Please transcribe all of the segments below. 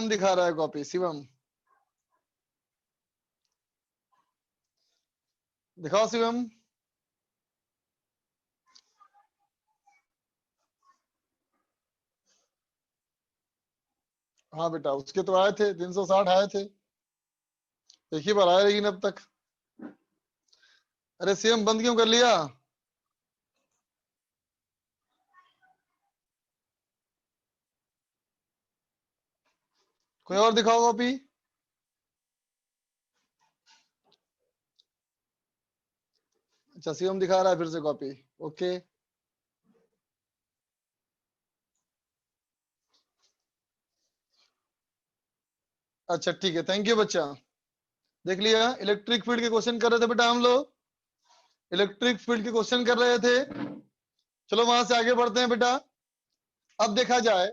शिवम दिखा रहा है कॉपी। शिवम दिखाओ शिवम। हाँ बेटा उसके तो आए थे 360 आए थे, एक ही बार आए लेकिन अब तक। अरे शिवम बंद क्यों कर लिया? कोई और दिखाओ कॉपी। अच्छा शिवम दिखा रहा है फिर से कॉपी। ओके अच्छा ठीक है, थैंक यू बच्चा। देख लिया, इलेक्ट्रिक फील्ड के क्वेश्चन कर रहे थे बेटा हम लोग, इलेक्ट्रिक फील्ड के क्वेश्चन कर रहे थे। चलो वहां से आगे बढ़ते हैं बेटा। अब देखा जाए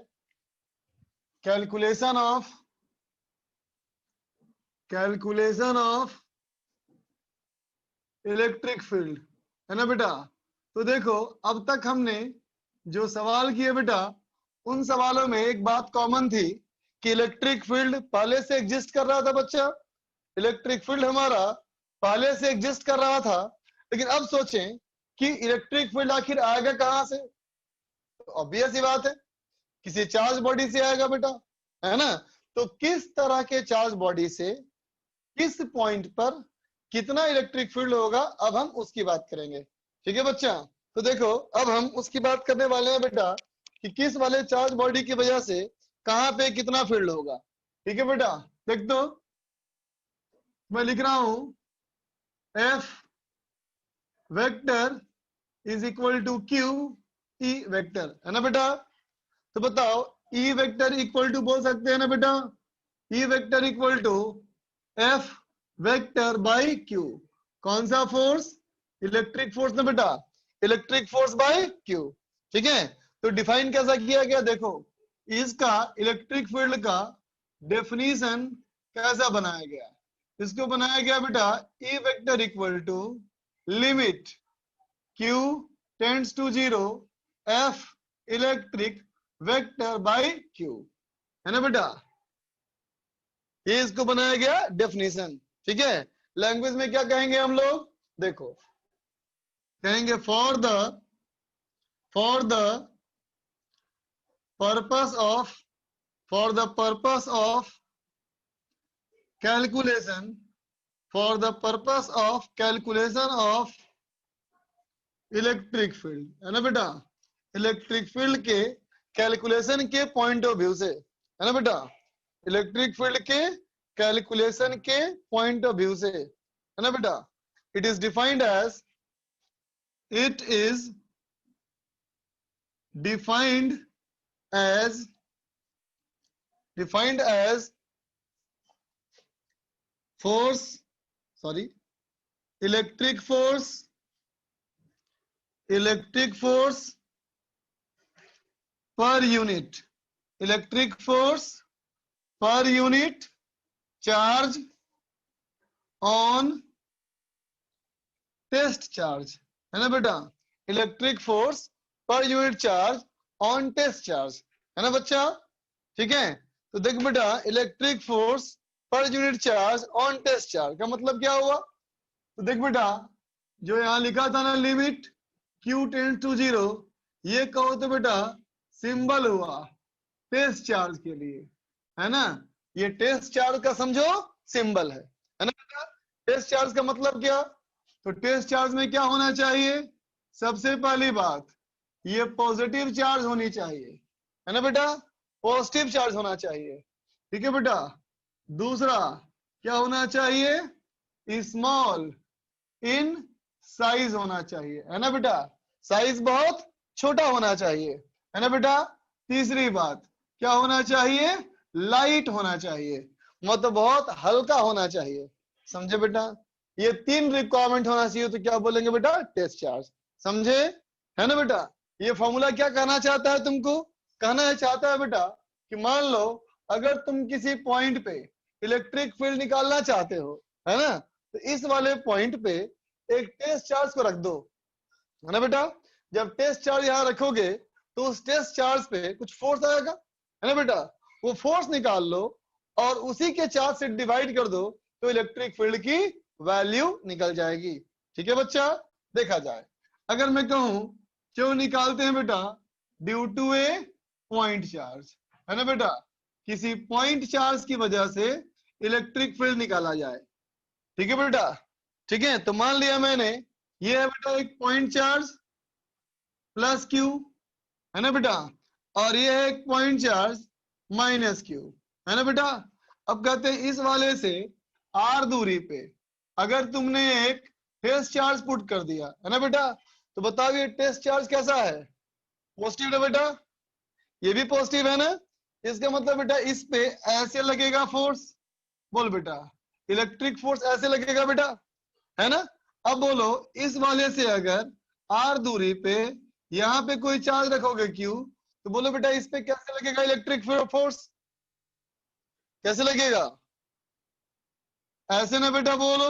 कैलकुलेशन ऑफ इलेक्ट्रिक फील्ड, है ना बेटा। तो देखो अब तक हमने जो सवाल किए बेटा, उन सवालों में एक बात कॉमन थी कि इलेक्ट्रिक फील्ड पहले से एग्जिस्ट कर रहा था बच्चा। इलेक्ट्रिक फील्ड हमारा पहले से एग्जिस्ट कर रहा था, लेकिन अब सोचें कि इलेक्ट्रिक फील्ड आखिर आएगा कहां से? तो ऑब्वियस ही बात है, किसी चार्ज बॉडी से आएगा बेटा, है ना। तो किस तरह के चार्ज बॉडी से किस पॉइंट पर कितना इलेक्ट्रिक फील्ड होगा, अब हम उसकी बात करेंगे। ठीक है बच्चा। तो देखो अब हम उसकी बात करने वाले हैं बेटा कि किस वाले चार्ज बॉडी की वजह से कहां पे कितना फील्ड होगा। ठीक है बेटा, देख दो मैं लिख रहा हूं F vector is equal to Q E vector, है ना बेटा। तो बताओ ई वेक्टर इक्वल टू बोल सकते हैं ना बेटा, E vector equal to F vector by Q. कौन सा फोर्स? इलेक्ट्रिक फोर्स ना बेटा, इलेक्ट्रिक फोर्स बाय क्यू। ठीक है, तो डिफाइन कैसा किया गया देखो, इसका इलेक्ट्रिक फील्ड का डेफिनेशन कैसा बनाया गया। इसको बनाया गया बेटा E vector equal to limit Q tends to 0 F electric vector by Q, है ना बेटा। ये इसको बनाया गया डेफिनेशन। ठीक है, लैंग्वेज में क्या कहेंगे हम लोग, देखो कहेंगे for the purpose of calculation of electric field, है ना बेटा। इलेक्ट्रिक फील्ड के कैलकुलेशन के पॉइंट ऑफ व्यू से, है ना बेटा, इलेक्ट्रिक फील्ड के कैलकुलेशन के पॉइंट ऑफ व्यू से, है ना बेटा। It is defined as defined as force, sorry, electric force per unit, electric force per unit charge on test charge, है ना बेटा। इलेक्ट्रिक फोर्स पर unit charge on test charge, है ना बच्चा। ठीक है, तो देख बेटा इलेक्ट्रिक फोर्स पर unit charge on test charge का मतलब क्या हुआ। तो देख बेटा जो यहाँ लिखा था ना लिमिट Q टेंड्स टू 0, ये कहो तो बेटा सिंबल हुआ टेस्ट चार्ज के लिए, है ना। ये टेस्ट चार्ज का समझो सिंबल है ना बेटा। टेस्ट चार्ज का मतलब क्या, तो टेस्ट चार्ज में क्या होना चाहिए, सबसे पहली बात ये पॉजिटिव चार्ज होनी चाहिए, है ना बेटा, पॉजिटिव चार्ज होना चाहिए। ठीक है बेटा, दूसरा क्या होना चाहिए, स्मॉल इन साइज होना चाहिए, है ना बेटा, साइज बहुत छोटा होना चाहिए, है ना बेटा। तीसरी बात क्या होना चाहिए, लाइट होना चाहिए, मतलब बहुत हल्का होना चाहिए, समझे बेटा। ये 3 रिक्वायरमेंट होना चाहिए, तो क्या बोलेंगे बेटा, टेस्ट चार्ज, समझे, है ना बेटा। ये फॉर्मूला क्या कहना चाहता है तुमको, कहना चाहता है बेटा कि मान लो अगर तुम किसी पॉइंट पे इलेक्ट्रिक फील्ड निकालना चाहते हो, है ना, तो इस वाले पॉइंट पे एक टेस्ट चार्ज को रख दो, है ना बेटा। जब टेस्ट चार्ज यहाँ रखोगे तो उस टेस्ट चार्ज पे कुछ फोर्स आएगा, है ना बेटा, वो फोर्स निकाल लो और उसी के चार्ज से डिवाइड कर दो तो इलेक्ट्रिक फील्ड की वैल्यू निकल जाएगी। ठीक है बच्चा, देखा जाए अगर मैं कहूं क्यों निकालते हैं बेटा, due to a point charge, है ना बेटा, किसी पॉइंट चार्ज की वजह से इलेक्ट्रिक फील्ड निकाला जाए। ठीक है बेटा, ठीक है, तो मान लिया मैंने ये है बेटा एक पॉइंट चार्ज प्लस क्यू, है ना बेटा, और ये है एक पॉइंट चार्ज माइनस क्यू, है ना बेटा। अब कहते हैं इस वाले से आर दूरी पे अगर तुमने एक टेस्ट चार्ज पुट कर दिया, है ना बेटा, तो बताओ ये टेस्ट चार्ज कैसा है, पॉजिटिव है बेटा, ये भी पॉजिटिव है ना। इसका मतलब बेटा इस पे ऐसे लगेगा फोर्स, बोल बेटा इलेक्ट्रिक फोर्स ऐसे लगेगा बेटा, है ना। अब बोलो इस वाले से अगर आर दूरी पे यहाँ पे कोई चार्ज रखोगे क्यू, तो बोलो बेटा इस पे कैसे लगेगा इलेक्ट्रिक फोर्स, कैसे लगेगा, ऐसे ना बेटा बोलो,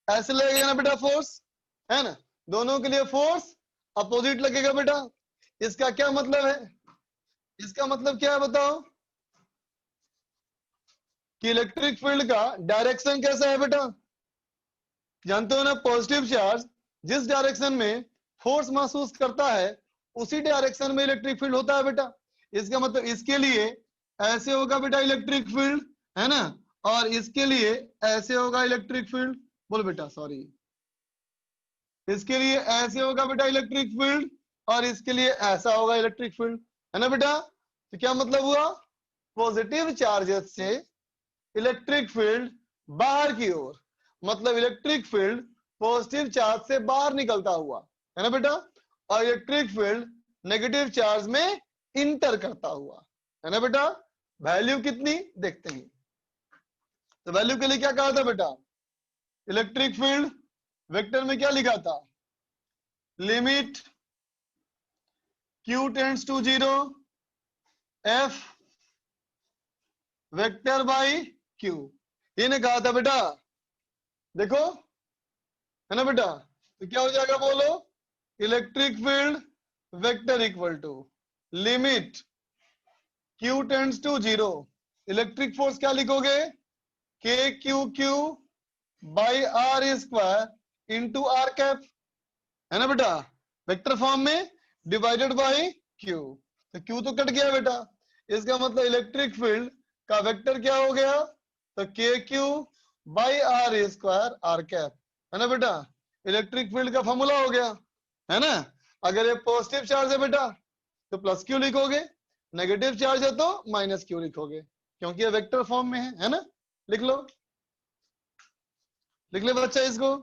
ऐसे लगेगा ना बेटा फोर्स, है ना। दोनों के लिए फोर्स अपोजिट लगेगा बेटा। इसका क्या मतलब है, इसका मतलब क्या है बताओ, कि इलेक्ट्रिक फील्ड का डायरेक्शन कैसा है बेटा, जानते हो ना, पॉजिटिव चार्ज जिस डायरेक्शन में फोर्स महसूस करता है उसी डायरेक्शन में इलेक्ट्रिक फील्ड होता है बेटा। इसका मतलब इसके लिए ऐसे होगा बेटा इलेक्ट्रिक फील्ड, है ना, और इसके लिए ऐसे होगा इलेक्ट्रिक फील्ड, बोल बेटा सॉरी, इसके लिए ऐसे होगा बेटा इलेक्ट्रिक फील्ड और इसके लिए ऐसा होगा इलेक्ट्रिक फील्ड, है ना बेटा। तो क्या मतलब हुआ, पॉजिटिव चार्जेस से इलेक्ट्रिक फील्ड बाहर की ओर, मतलब इलेक्ट्रिक फील्ड पॉजिटिव चार्ज से बाहर निकलता हुआ, है ना बेटा, और इलेक्ट्रिक फील्ड नेगेटिव चार्ज में इंटर करता हुआ, है ना बेटा। वैल्यू कितनी देखते हैं, तो वैल्यू के लिए क्या कहा था बेटा, इलेक्ट्रिक फील्ड वेक्टर में क्या लिखा था, limit q tends to 0 f vector by q, ये कहा था बेटा, देखो, है ना बेटा। तो क्या हो जाएगा बोलो, electric field vector equal to limit q tends to 0, electric force क्या लिखोगे, k q q by R square into R cap, है ना बेटा, वेक्टर फॉर्म में डिवाइडेड बाई q, तो q तो कट गया बेटा, इसका मतलब इलेक्ट्रिक फील्ड का वेक्टर क्या हो गया, तो K Q by R square R cap, है ना बेटा, इलेक्ट्रिक फील्ड का फॉर्मूला हो गया, है ना। अगर ये पॉजिटिव चार्ज है बेटा तो प्लस क्यू लिखोगे, नेगेटिव चार्ज है तो माइनस क्यू लिखोगे, क्योंकि ये वेक्टर फॉर्म में है ना। लिख लो, लिख ले बच्चा इसको।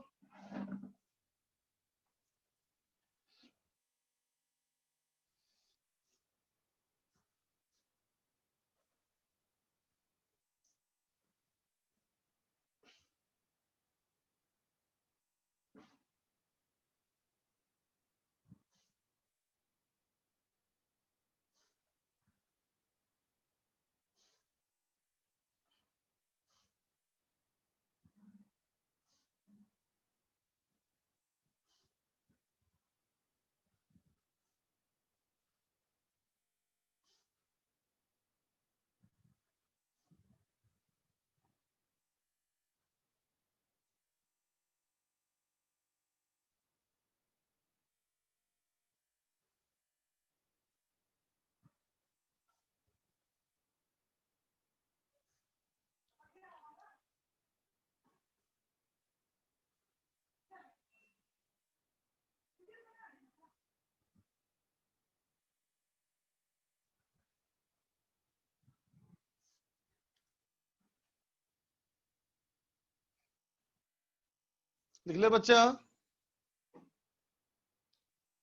लिख ले बच्चा,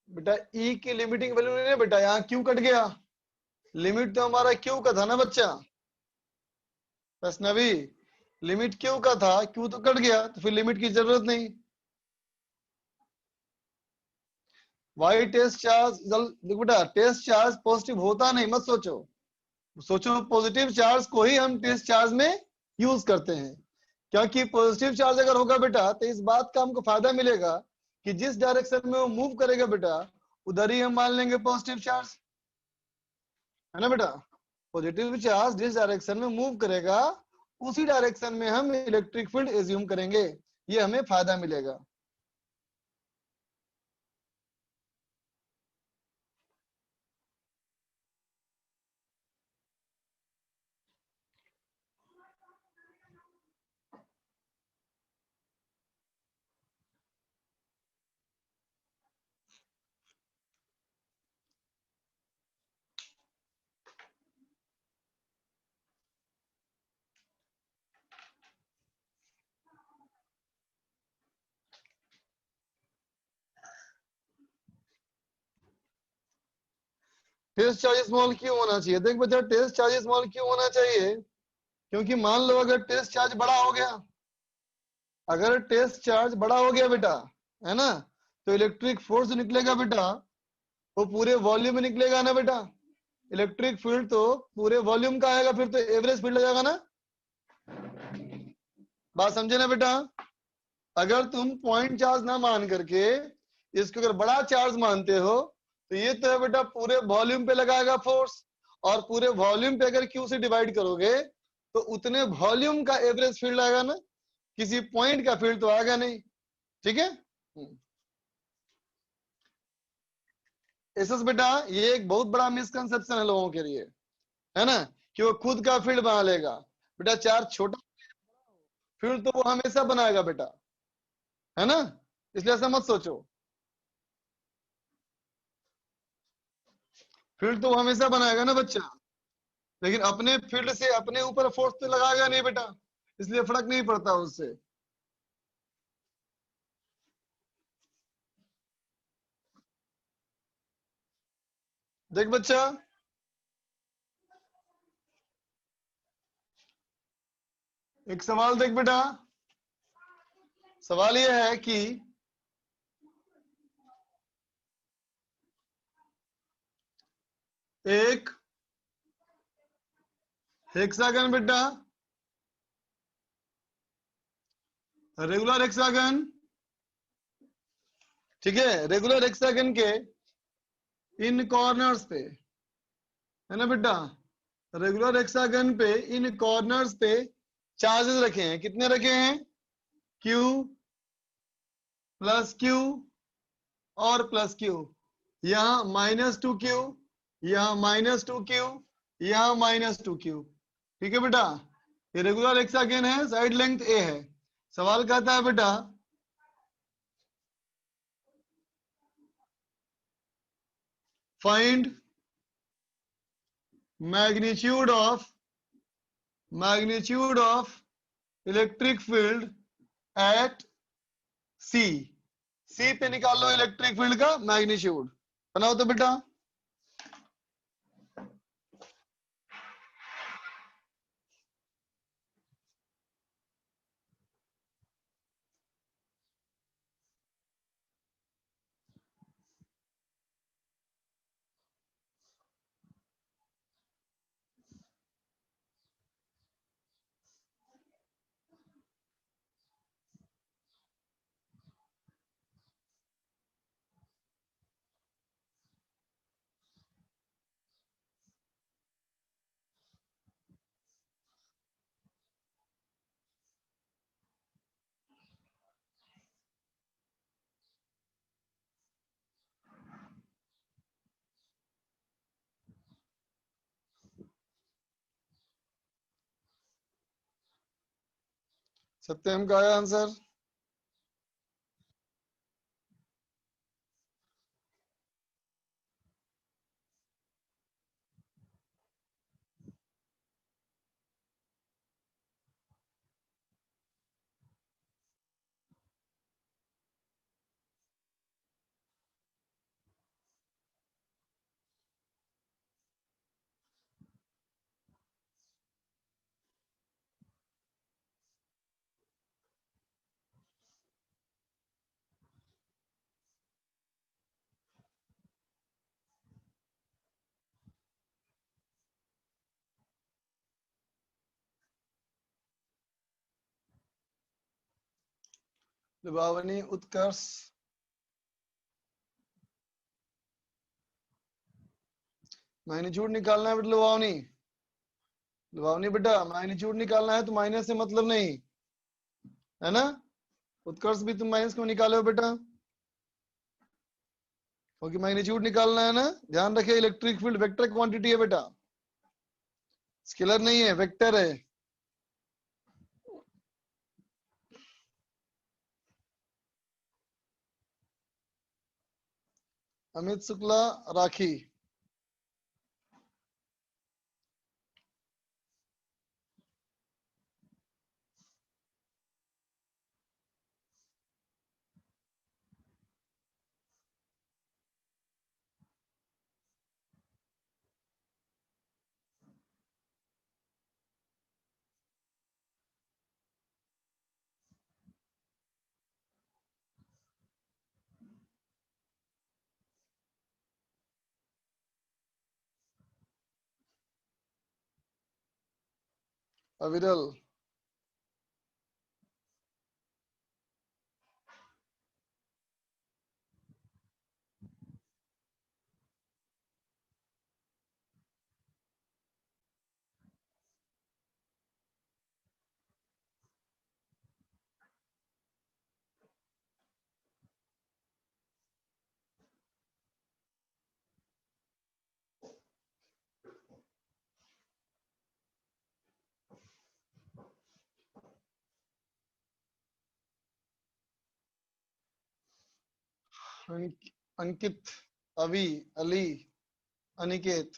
बेटा ई की लिमिटिंग वैल्यू नहीं है बेटा, यहाँ क्यू कट गया, लिमिट तो हमारा क्यू का था ना बच्चा, वैष्णवी लिमिट क्यू का था, क्यू तो कट गया तो फिर लिमिट की जरूरत नहीं। वाई टेस्ट चार्ज, देखो बेटा टेस्ट चार्ज पॉजिटिव होता नहीं, मत सोचो, सोचो पॉजिटिव चार्ज को ही हम टेस्ट चार्ज में यूज करते हैं, क्योंकि पॉजिटिव चार्ज अगर होगा बेटा तो इस बात का हमको फायदा मिलेगा कि जिस डायरेक्शन में वो मूव करेगा बेटा उधर ही हम मान लेंगे पॉजिटिव चार्ज, है ना बेटा, पॉजिटिव चार्ज जिस डायरेक्शन में मूव करेगा उसी डायरेक्शन में हम इलेक्ट्रिक फील्ड एज्यूम करेंगे, ये हमें फायदा मिलेगा। टेस्ट चार्ज स्मॉल क्यों होना चाहिए? देख बच्चा, टेस्ट चार्ज स्मॉल क्यों होना चाहिए? क्योंकि मान लो अगर टेस्ट चार्ज बड़ा हो गया, अगर टेस्ट चार्ज बड़ा हो गया बेटा, है ना, तो इलेक्ट्रिक फोर्स निकलेगा बेटा वो पूरे वॉल्यूम में निकलेगा ना बेटा। इलेक्ट्रिक फील्ड तो पूरे वॉल्यूम का आएगा, फिर तो एवरेज फील्ड आ जाएगा ना। बात समझे ना बेटा? अगर तुम पॉइंट चार्ज ना मान करके इसको अगर बड़ा चार्ज मानते हो तो ये तो है बेटा पूरे वॉल्यूम पे लगाएगा फोर्स, और पूरे वॉल्यूम पे अगर क्यू से डिवाइड करोगे तो उतने वॉल्यूम का एवरेज फील्ड आएगा ना, किसी पॉइंट का फील्ड तो आएगा नहीं। ठीक है। एसएस बेटा, ये एक बहुत बड़ा मिसकंसेप्शन है लोगों के लिए, है ना, कि वो खुद का फील्ड बना लेगा। बेटा चार्ज छोटा फील्ड तो वो हमेशा बनाएगा बेटा, है ना, इसलिए ऐसा मत सोचो। फील्ड तो वो हमेशा बनाएगा ना बच्चा, लेकिन अपने फील्ड से अपने ऊपर फोर्स तो लगाएगा नहीं बेटा, इसलिए फर्क नहीं पड़ता उससे। देख बच्चा, एक सवाल देख बेटा, सवाल यह है कि एक हेक्सागन बेटा, रेगुलर हेक्सागन, ठीक है, रेगुलर हेक्सागन के इन कॉर्नर्स पे, है ना बेटा, रेगुलर हेक्सागन पे इन कॉर्नर्स पे चार्जेस रखे हैं। कितने रखे हैं? Q प्लस Q और प्लस Q। यहाँ -2Q, यहाँ -2Q, यहाँ -2Q। ठीक है बेटा, ये रेगुलर हेक्सागन है, साइड लेंथ A है। सवाल कहता है बेटा find magnitude of electric field eight C। C पे निकाल लो इलेक्ट्रिक फील्ड का मैग्नीट्यूड, बनाओ तो बेटा। सत्यम का आया आंसर। लुभावनी, उत्कर्ष, मैग्नीट्यूड निकालना है बेटा लुभावनी। लुभावनी बेटा, मैग्नीट्यूड निकालना है तो माइनस से मतलब नहीं है ना। उत्कर्ष भी तुम माइनस क्यों निकाले हो बेटा, क्योंकि मैग्नीट्यूड निकालना है ना। ध्यान रखिए, इलेक्ट्रिक फील्ड वेक्टर क्वांटिटी है बेटा, स्केलर नहीं है, वेक्टर है। अमित शुक्ला, राखी। अविरल। अंकित, अभी, अली, अनिकेत।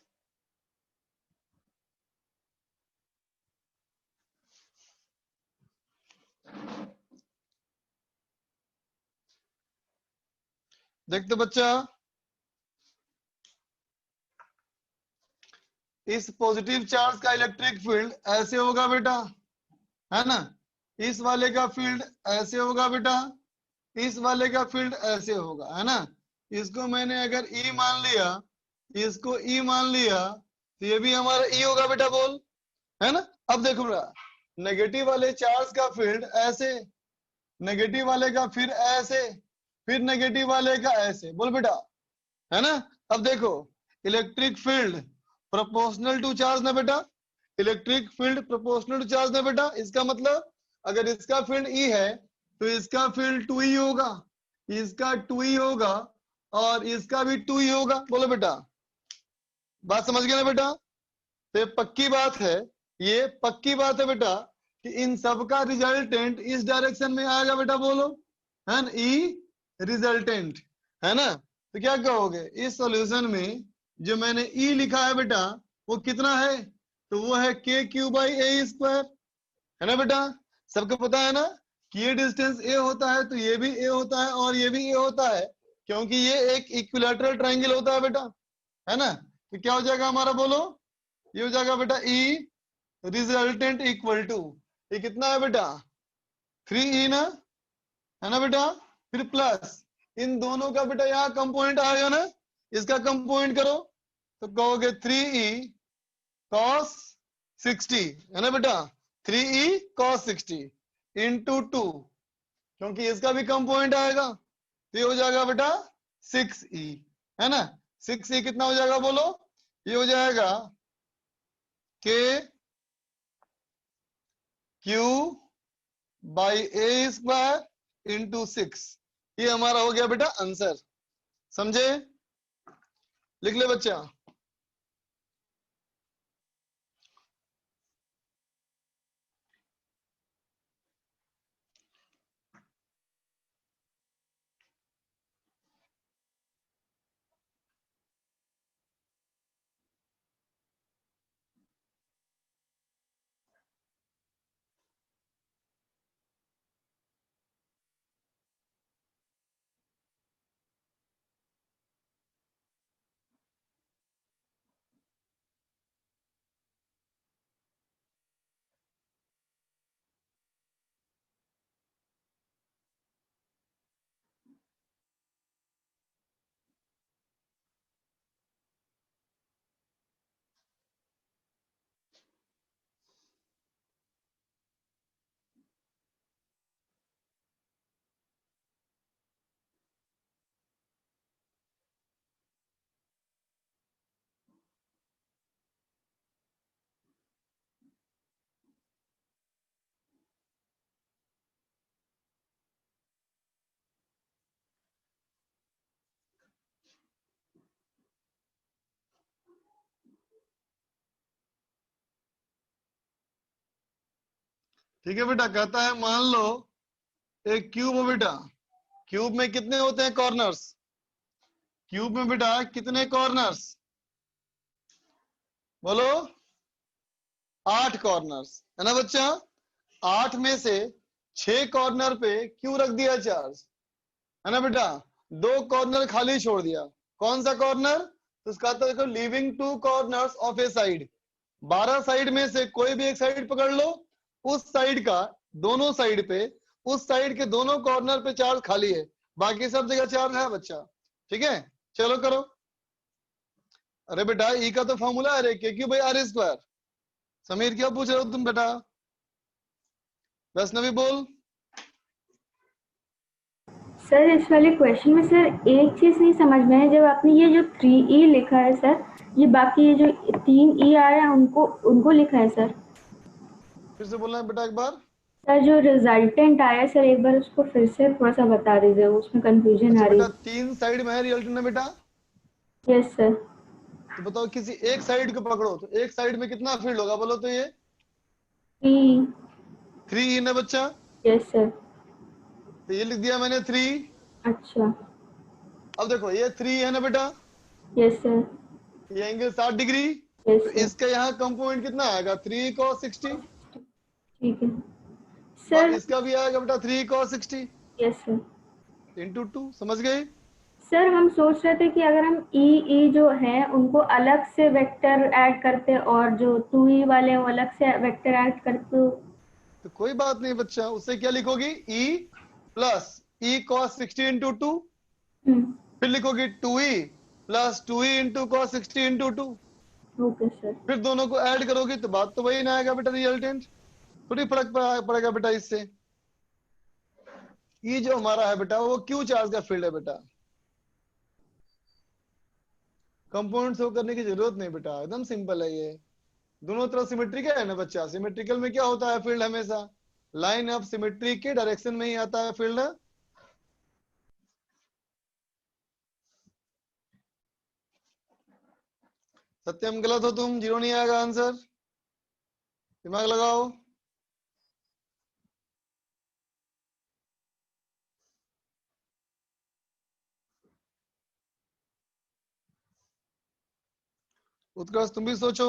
देखते बच्चा, इस पॉजिटिव चार्ज का इलेक्ट्रिक फील्ड ऐसे होगा बेटा, है ना। इस वाले का फील्ड ऐसे होगा बेटा, इस वाले का फील्ड ऐसे होगा, है ना। इसको मैंने अगर ई मान लिया, इसको ई मान लिया, तो ये भी हमारा ई होगा बेटा, बोल, है ना। अब देखो बेटा, नेगेटिव वाले चार्ज का फील्ड ऐसे, नेगेटिव वाले का फिर ऐसे, फिर नेगेटिव वाले का ऐसे, बोल बेटा, है ना। अब देखो, electric field proportional to charge ना बेटा, electric field proportional to charge ना बेटा। इसका मतलब अगर इसका फील्ड ई है तो इसका फील्ड टू ई होगा, इसका टू ई होगा, और इसका भी टू ई होगा। बोलो बेटा, बात समझ गए ना बेटा। तो ये पक्की बात है, ये पक्की बात है बेटा कि इन सब का रिजल्टेंट इस डायरेक्शन में आएगा बेटा, बोलो, है ना, ई रिजल्टेंट, है ना। तो क्या कहोगे, इस सॉल्यूशन में जो मैंने ई लिखा है बेटा, वो कितना है, तो वो है K Q by A square, है ना बेटा। सबको पता है ना कि ये डिस्टेंस ए होता है तो ये भी ए होता है और ये भी ए होता है, क्योंकि ये एक इक्विलैटरल ट्रायंगल होता है बेटा, है ना। तो क्या हो जाएगा हमारा, बोलो, ये हो जाएगा बेटा ई रिजल्टेंट इक्वल टू, ये कितना है बेटा, थ्री ई ना, है ना बेटा। फिर प्लस इन दोनों का बेटा यहाँ कंपोनेंट आएगा ना, इसका कंपोनेंट करो तो कहोगे थ्री ई कॉस 60, है ना बेटा। Three E cos 60 into two, क्योंकि इसका भी कंपोनेंट आएगा, तो ये हो जाएगा बेटा 6e, है ना। 6e कितना हो जाएगा, बोलो, ये हो जाएगा के Q by A square into 6। ये हमारा हो गया बेटा आंसर, समझे। लिख ले बच्चा। ठीक है बेटा, कहता है मान लो एक क्यूब हो बेटा, क्यूब में कितने होते हैं कॉर्नर्स? क्यूब में बेटा कितने कॉर्नर्स बोलो? 8 कॉर्नर्स, है ना बच्चा? 8 में से 6 कॉर्नर पे क्यों रख दिया चार्ज, है ना बेटा? 2 कॉर्नर खाली छोड़ दिया। कौन सा कॉर्नर? तो इसका आता है देखो, leaving 2 corners of A side. 12 side में से कोई भी एक साइड पकड़ लो, उस साइड का दोनों साइड पे, उस साइड के दोनों कॉर्नर पे चार्ज खाली है, बाकी सब जगह चार्ज है बच्चा। ठीक है, चलो करो। अरे बेटा ई का तो फॉर्मूला है, K Q by R square. Sameer क्या पूछ रहे हो तुम बेटा? वैष्णवी बोल। सर इस वाले क्वेश्चन में सर एक चीज नहीं समझ में है, जब आपने ये जो 3E लिखा है सर, ये बाकी ये जो 3E आ रहा है उनको उनको लिखा है सर? फिर से बोलना है बेटा एक बार। सर जो रिजल्टेंट आया सर, एक बार उसको फिर से थोड़ा सा बता दीजिए, उसमें कंफ्यूजन अच्छा आ रही बेटा, है। 3 साइड में है रिजल्ट में बेटा, यस सर। तो बताओ किसी एक साइड को पकड़ो तो एक साइड में कितना फील्ड होगा बोलो तो? ये 3। 3 इन है बच्चा, यस सर। तो ये लिख दिया मैंने 3। अच्छा। अब देखो ये 3 है ना बेटा, यस सर। ये एंगल 60 डिग्री, तो यस सर। इसका यहाँ कंपोनेंट कितना आएगा? 3 cos 60। ठीक है सर। इसका भी आएगा बेटा 3 cos 60 यस सर। इंटू 2। समझ गए? सर हम सोच रहे थे कि अगर हम ई जो है उनको अलग से वेक्टर ऐड करते और जो 2E वाले हैं वो अलग से वेक्टर ऐड करते। तो कोई बात नहीं बच्चा, उससे क्या लिखोगी? E plus E cos 60 into 2, हम्म। फिर लिखोगी 2E plus 2E into cos 60 into 2, okay sir. फिर दोनों को ऐड करोगी तो बात तो वही ना आएगा बेटा, रिजल्टेंट। थोड़ी फर्क पड़ेगा बेटा इससे। ये जो हमारा है बेटा वो क्यू चार्ज का फील्ड है बेटा, कंपाउंड शो करने की जरूरत नहीं बेटा, एकदम सिंपल है ये। दोनों तरफ सिमेट्रिकल है ना बच्चा, सिमेट्रिकल में क्या होता है फील्ड? हमेशा लाइन ऑफ सिमेट्री के डायरेक्शन में ही आता है फील्ड। सत्यम गलत हो तुम, 0 नहीं आएगा आंसर, दिमाग लगाओ। उत्कर्ष तुम भी सोचो।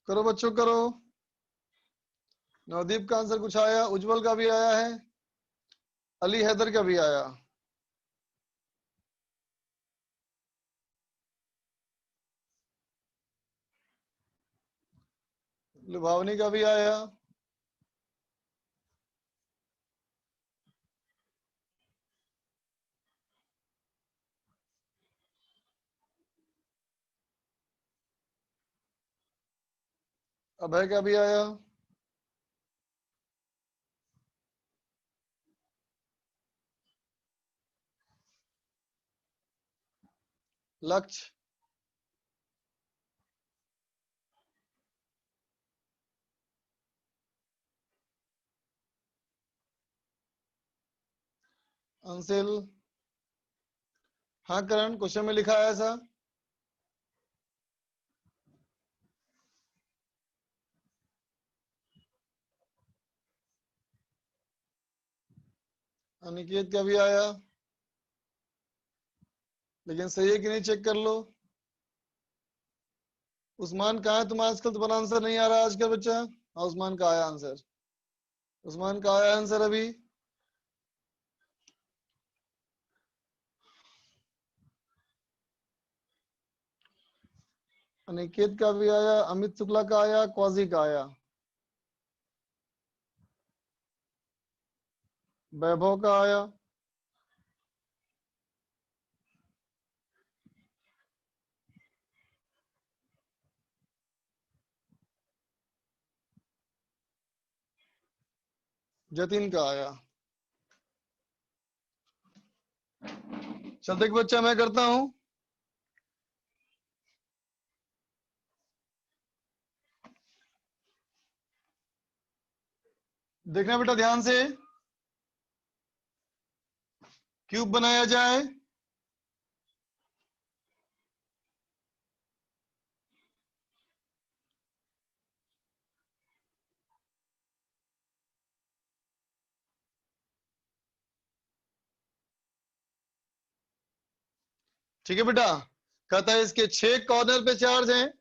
करो बच्चों करो। नवदीप का आंसर कुछ आया, उज्जवल का भी आया है, अली हैदर का भी आया, लुभावनी का भी आया। अभय का भी आया। लक्ष्य, अंशिल, हाँ करण, क्वेश्चन में लिखा है ऐसा। अनिकेत का भी आया, लेकिन सही है कि नहीं चेक कर लो। उस्मान कहा है तुम आजकल? तुम्हारा आंसर नहीं आ रहा आजकल बच्चा? हाँ उस्मान का आया आंसर, उस्मान का आया आंसर अभी। अनिकेत का भी आया, अमित शुक्ला का आया, क्वाजी का आया, वैभव का आया। जतिन का आया। चल देख बच्चा, मैं करता हूं। देखना बेटा ध्यान से, क्यूब बनाया जाए। ठीक है बेटा, कहता है इसके 6 कॉर्नर पे चार्ज हैं।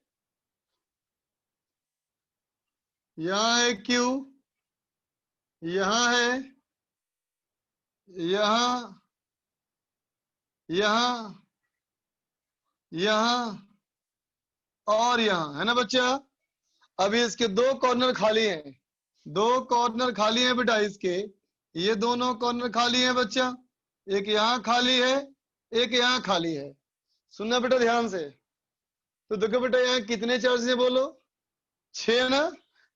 यहां है क्यू, यहां है, यहां, यहां, यहां और यहां, है ना बच्चा। अभी इसके 2 कॉर्नर खाली हैं, 2 कॉर्नर खाली हैं बेटा इसके, ये दोनों कॉर्नर खाली हैं बच्चा। एक यहाँ खाली है, एक यहाँ खाली है। सुनना बेटा ध्यान से। तो देखो बेटा यहाँ कितने चार्ज है बोलो, 6 ना।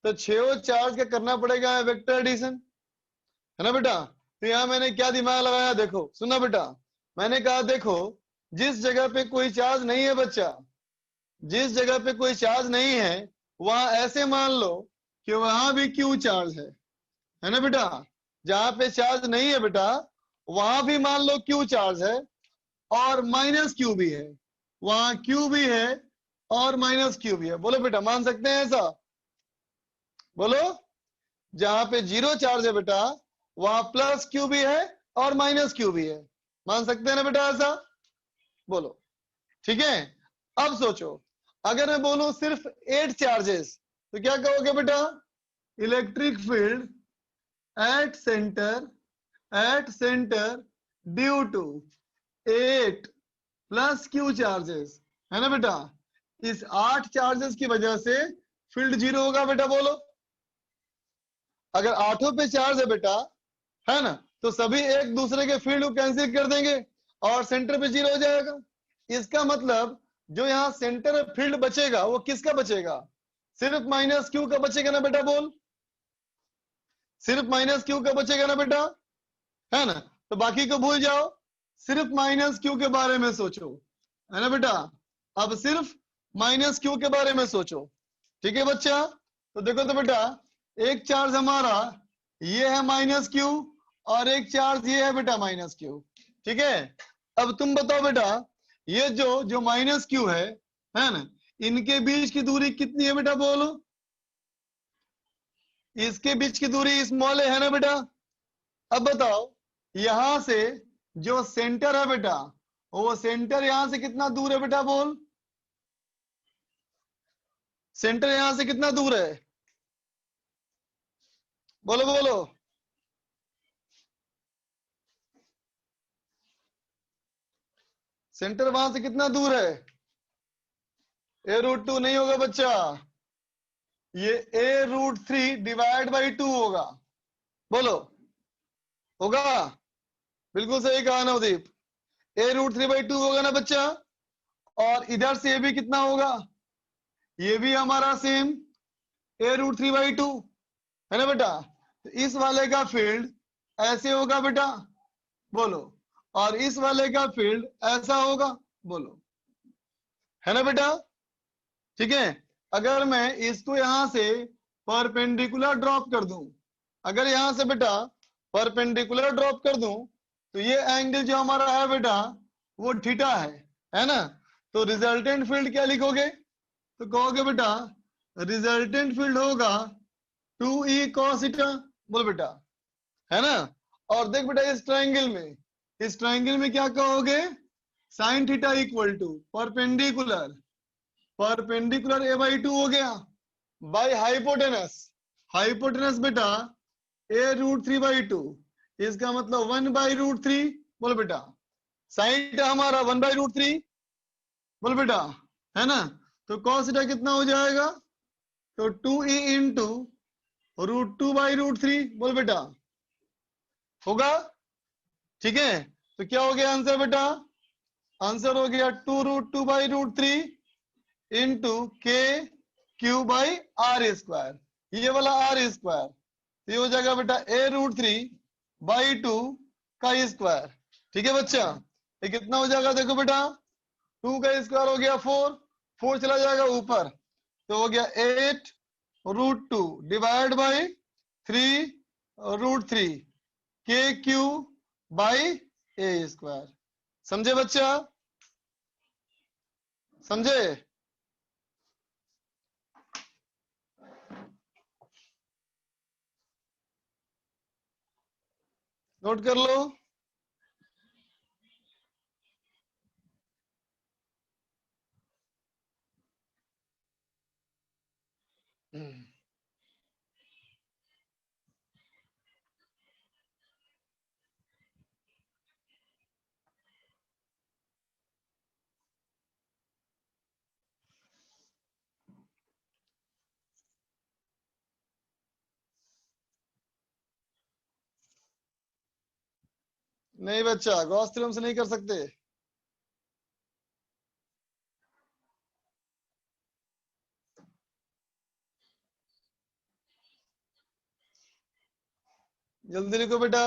तो 6 चार्ज का करना पड़ेगा वेक्टर एडिशन, है ना बेटा। तो यहाँ मैंने क्या दिमाग लगाया, देखो सुनना बेटा। मैंने कहा देखो, जिस जगह पे कोई चार्ज नहीं है बच्चा, जिस जगह पे कोई चार्ज नहीं है, वहां ऐसे मान लो कि वहां भी क्यू चार्ज है ना बेटा। जहां पे चार्ज नहीं है बेटा, वहां भी मान लो क्यू चार्ज है, और माइनस क्यू भी है। वहां क्यू भी है और माइनस क्यू भी है। बोलो बेटा मान सकते हैं ऐसा, बोलो। जहां पे 0 चार्ज है बेटा, वहां प्लस क्यू भी है और माइनस क्यू भी है। मान सकते हैं ना बेटा ऐसा, बोलो। ठीक है। अब सोचो, अगर मैं बोलूं सिर्फ 8 चार्जेस, तो क्या कहोगे बेटा, electric field at centre due to 8 plus Q charges, है ना बेटा। इस 8 चार्जेस की वजह से फील्ड 0 होगा बेटा, बोलो। अगर 8 पे चार्ज है बेटा, है ना, तो सभी एक दूसरे के फील्ड को कैंसिल कर देंगे और सेंटर पे 0 हो जाएगा। इसका मतलब जो यहाँ सेंटर में फील्ड बचेगा वो किसका बचेगा, सिर्फ माइनस क्यू का बचेगा ना बेटा, बोल। सिर्फ माइनस क्यू का बचेगा ना बेटा, है ना। तो बाकी को भूल जाओ, सिर्फ माइनस क्यू के बारे में सोचो, है ना बेटा। अब सिर्फ माइनस क्यू के बारे में सोचो। ठीक है बच्चा। तो देखो तो बेटा, एक चार्ज हमारा ये है माइनस क्यू, और एक चार्ज ये है बेटा माइनस क्यू। ठीक है। अब तुम बताओ बेटा, ये जो माइनस क्यू है ना, इनके बीच की दूरी कितनी है बेटा, बोलो। इसके बीच की दूरी स्मॉल है ना बेटा। अब बताओ, यहां से जो सेंटर है बेटा, वो सेंटर यहां से कितना दूर है बेटा, बोल। सेंटर यहां से कितना दूर है, बोलो बोलो। सेंटर वहां से कितना दूर है, a√2 नहीं होगा बच्चा, ये a√3 डिवाइड बाई 2 होगा। बोलो, होगा। बिल्कुल सही कहा नवदीप, a√3/2 होगा ना बच्चा। और इधर से भी कितना होगा, ये भी हमारा सेम a√3/2, है ना बेटा। तो इस वाले का फील्ड ऐसे होगा बेटा, बोलो। और इस वाले का फील्ड ऐसा होगा, बोलो, है ना बेटा। ठीक है। अगर मैं इसको यहां से परपेंडिकुलर ड्रॉप कर दूं, अगर यहां से बेटा परपेंडिकुलर ड्रॉप कर दूं, तो ये एंगल जो हमारा है बेटा वो थीटा है ना। तो रिजल्टेंट फील्ड क्या लिखोगे, तो कहोगे बेटा रिजल्टेंट फील्ड होगा 2e cos थीटा, बोल बेटा, है ना। और देख बेटा इस ट्रायंगल में क्या कहोगे, sine theta equal to perpendicular a/2 हो गया बाय हाइपोटेनस। हाइपोटेनस बेटा a√3/2, इसका मतलब 1/√3, बोल बेटा। साइन हमारा 1/√3, बोल बेटा, है ना। तो cos थीटा कितना हो जाएगा, तो 2e इंटू √2/√3, बोल बेटा, होगा। ठीक है। तो क्या हो गया आंसर बेटा, आंसर हो गया 2√2/√3 इंटू k³ r², ये वाला r²। तो ये हो जाएगा बेटा a√3/2 का स्क्वायर। ठीक है बच्चा, ये कितना हो जाएगा, देखो बेटा 2 का स्क्वायर हो गया 4 चला जाएगा ऊपर, तो हो गया 8√2 divide by 3 √3 KQ by A square. समझे बच्चा? समझे? नोट कर लो। नहीं बच्चा, गॉस थ्योरम से नहीं कर सकते। जल्दी लिखो बेटा।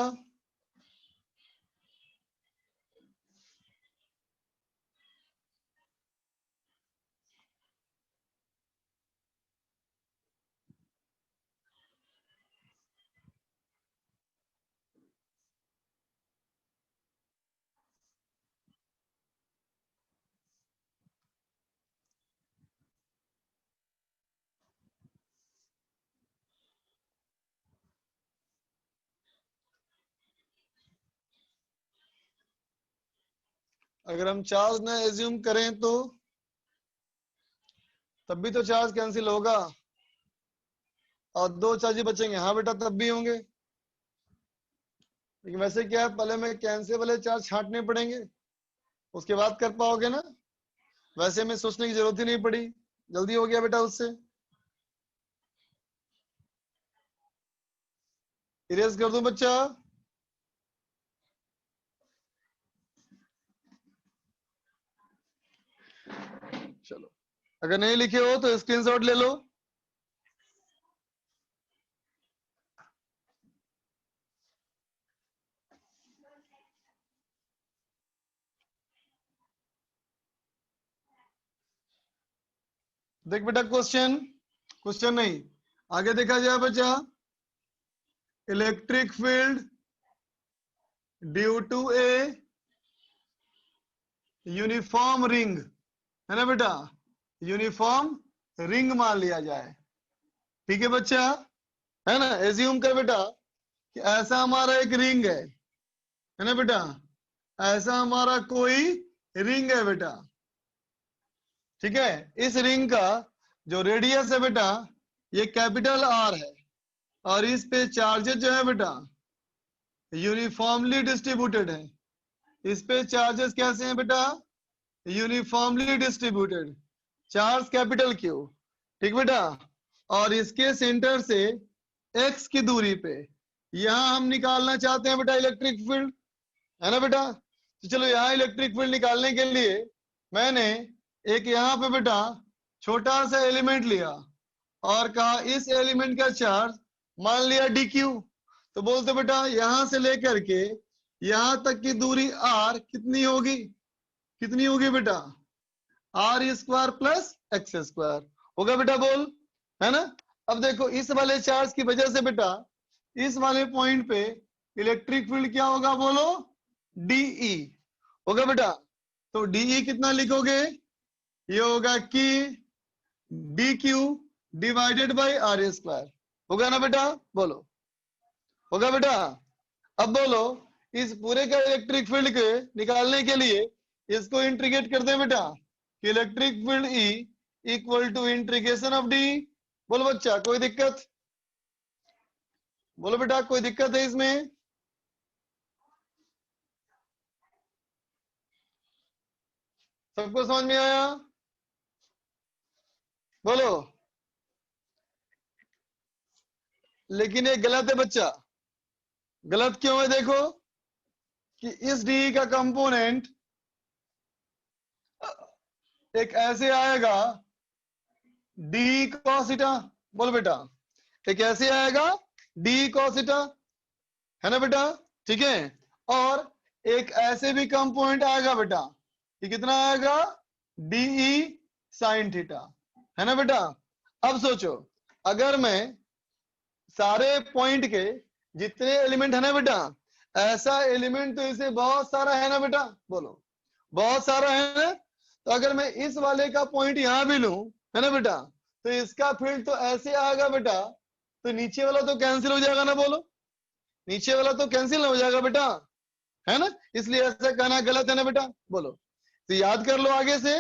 अगर हम चार्ज ना एज्यूम करें तो तब भी तो चार्ज कैंसिल होगा और 2 चार्ज ही बचेंगे। हाँ बेटा, तब भी होंगे। लेकिन वैसे क्या है, पहले में कैंसिल वाले चार्ज छांटने पड़ेंगे, उसके बाद कर पाओगे ना। वैसे में सोचने की जरूरत ही नहीं पड़ी, जल्दी हो गया बेटा उससे। इरेज कर दूं बच्चा? चलो, अगर नहीं लिखे हो तो स्क्रीनशॉट ले लो। देख बेटा, क्वेश्चन क्वेश्चन नहीं, आगे देखा जाए बच्चा। Electric field due to a uniform ring, है ना बेटा, यूनिफॉर्म रिंग मान लिया जाए। ठीक है बच्चा, है ना। एज्यूम कर बेटा कि ऐसा हमारा एक रिंग है ना बेटा, ऐसा हमारा कोई रिंग है बेटा। ठीक है, इस रिंग का जो रेडियस है बेटा, ये कैपिटल आर है, और इस पे चार्जेस जो है बेटा यूनिफॉर्मली डिस्ट्रीब्यूटेड है। इस पे चार्जेस कैसे हैं बेटा? Uniformly distributed, charge capital Q. ठीक बेटा, और इसके सेंटर से एक्स की दूरी पे यहां हम निकालना चाहते हैं बेटा इलेक्ट्रिक फील्ड, है ना बेटा। तो चलो, यहाँ इलेक्ट्रिक फील्ड निकालने के लिए मैंने एक यहाँ पे बेटा छोटा सा एलिमेंट लिया और कहा इस एलिमेंट का चार्ज मान लिया dq। तो बोलते बेटा यहां से लेकर के यहां तक की दूरी r कितनी होगी? कितनी होगी बेटा? r square plus X square होगा बेटा, बोल, है ना। अब देखो, इस वाले चार्ज की वजह से बेटा इस वाले पॉइंट पे इलेक्ट्रिक फील्ड क्या होगा? बोलो, डीई होगा बेटा। तो डीई कितना लिखोगे? ये होगा कि D Q divided by R square, होगा ना बेटा? बोलो, होगा बेटा? अब बोलो, इस पूरे का इलेक्ट्रिक फील्ड के निकालने के लिए इसको इंटीग्रेट कर दे बेटा, कि electric field E equal to integration of D. बोलो बच्चा, कोई दिक्कत? बोलो बेटा, कोई दिक्कत है इसमें? सबको समझ में आया? बोलो। लेकिन ये गलत है बच्चा। गलत क्यों है? देखो कि इस डी का कंपोनेंट एक ऐसे आएगा डी कॉसिटा। बोलो बेटा, एक ऐसे आएगा डी कॉसिटा, है ना बेटा? ठीक है, और एक ऐसे भी कंपोनेंट आएगा बेटा, ये कितना आएगा? डीई साइन थीटा, है ना बेटा? अब सोचो, अगर मैं सारे पॉइंट के जितने एलिमेंट है ना बेटा, ऐसा एलिमेंट तो इसे बहुत सारा है ना बेटा, बोलो बहुत सारा है ना। तो अगर मैं इस वाले का पॉइंट यहाँ भी लूं, है ना बेटा, तो इसका फील्ड तो ऐसे आएगा बेटा, तो नीचे वाला तो कैंसिल हो जाएगा ना, बोलो नीचे वाला तो कैंसिल हो जाएगा बेटा, है ना। इसलिए ऐसा कहना गलत है ना बेटा, बोलो। तो याद कर लो आगे से,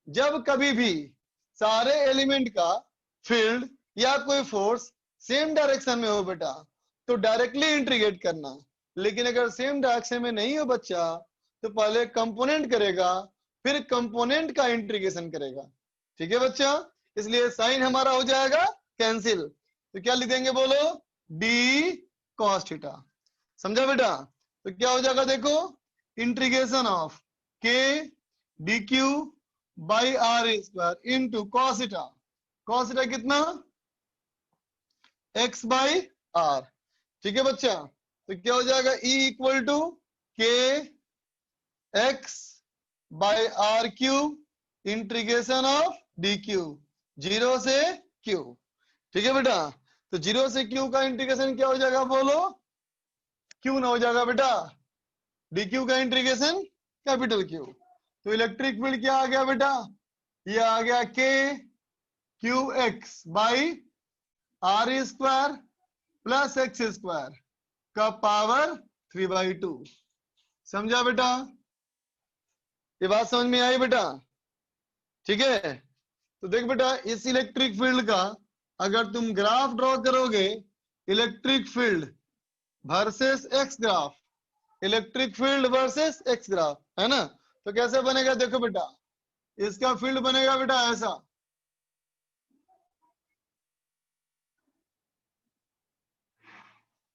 जब कभी भी सारे एलिमेंट का फील्ड या कोई फोर्स सेम डायरेक्शन में हो बेटा, तो डायरेक्टली इंटीग्रेट करना। लेकिन अगर सेम डायरेक्शन में नहीं हो बच्चा, तो पहले कंपोनेंट करेगा, फिर कंपोनेंट का इंटीग्रेशन करेगा। ठीक है बच्चा, इसलिए साइन हमारा हो जाएगा कैंसिल। तो क्या लिख देंगे, बोलो डी कॉस थीटा। समझा बेटा। तो क्या हो जाएगा, देखो integration of K D Q by R square into cos theta. Cos theta कितना, एक्स बाई आर। ठीक है बच्चा। तो क्या हो जाएगा, E equal to K X by R cube integration of D Q, zero से क्यू। ठीक है बेटा। तो जीरो से क्यू का इंटीग्रेशन क्या हो जाएगा, बोलो क्यू ना हो जाएगा बेटा, डी क्यू का इंटीग्रेशन कैपिटल क्यू। तो इलेक्ट्रिक फील्ड क्या आ गया बेटा, ये आ गया K Q X by R square plus X square का पावर 3/2। समझा बेटा, ये बात समझ में आई बेटा। ठीक है। तो देख बेटा, इस इलेक्ट्रिक फील्ड का अगर तुम ग्राफ ड्रॉ करोगे, electric field versus x graph, electric field versus x graph, है ना। तो कैसे बनेगा, देखो बेटा, इसका फील्ड बनेगा बेटा ऐसा,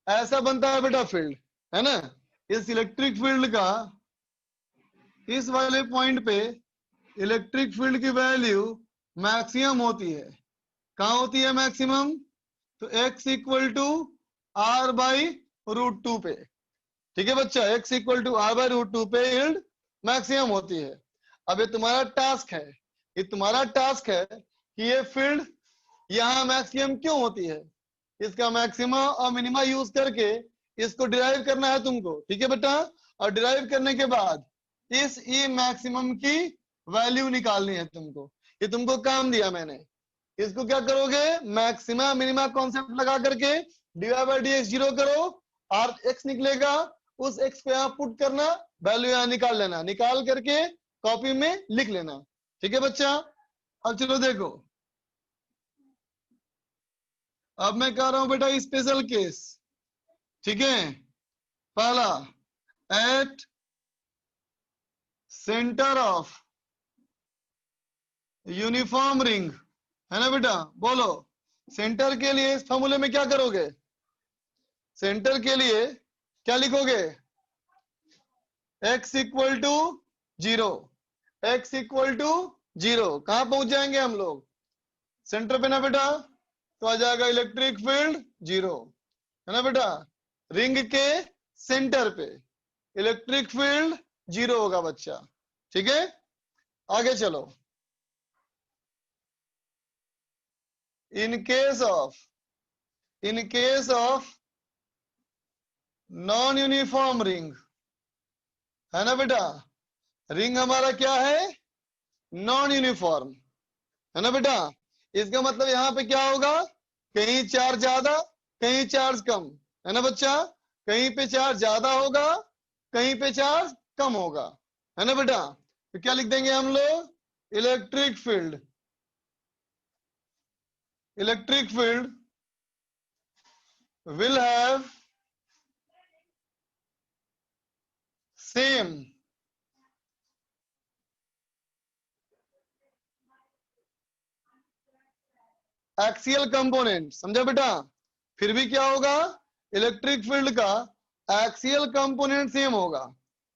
ऐसा बनता है बेटा फील्ड, है ना। इस इलेक्ट्रिक फील्ड का इस वाले पॉइंट पे इलेक्ट्रिक फील्ड की वैल्यू मैक्सिमम होती है। कहां होती है मैक्सिमम, तो x equal to R by root two पे। ठीक है बच्चा, x equal to R by root two पे यील्ड मैक्सिमम होती है। अब ये तुम्हारा टास्क है, ये तुम्हारा टास्क है कि ये फील्ड यहाँ मैक्सिमम क्यों होती है, इसका मैक्सिमा और मिनिमा यूज करके इसको डिराइव करना है तुमको। ठीक है बेटा। और डिराइव करने के बाद इस ई मैक्सिमम की वैल्यू निकालनी है तुमको, ये तुमको काम दिया मैंने। इसको क्या करोगे, मैक्सिमा मिनिमा कॉन्सेप्ट लगा करके D Y by D X zero करो, आर एक्स निकलेगा, उस एक्स को यहाँ पुट करना, वैल्यू यहाँ निकाल लेना, निकाल करके कॉपी में लिख लेना। ठीक है बच्चा। अब चलो देखो, अब मैं कह रहा हूं बेटा स्पेशल केस। ठीक है, पहला at centre of uniform ring, है ना बेटा, बोलो सेंटर के लिए इस फॉर्मूले में क्या करोगे, सेंटर के लिए क्या लिखोगे, x equal to zero, X equal to zero. कहां पहुंच जाएंगे हम लोग, सेंटर पे ना बेटा, तो आ जाएगा इलेक्ट्रिक फील्ड जीरो, है ना बेटा। रिंग के सेंटर पे इलेक्ट्रिक फील्ड जीरो होगा बच्चा। ठीक है, आगे चलो। In case of non uniform ring, है ना बेटा, रिंग हमारा क्या है, नॉन यूनिफॉर्म, है ना बेटा। इसका मतलब यहाँ पे क्या होगा, कहीं चार्ज ज्यादा कहीं चार्ज कम, है ना बच्चा, कहीं पे चार्ज ज्यादा होगा कहीं पे चार्ज कम होगा, है ना बेटा। तो क्या लिख देंगे हम लोग, electric field will have same axial component. समझा बेटा, फिर भी क्या होगा, इलेक्ट्रिक फील्ड का एक्सियल कंपोनेंट सेम होगा।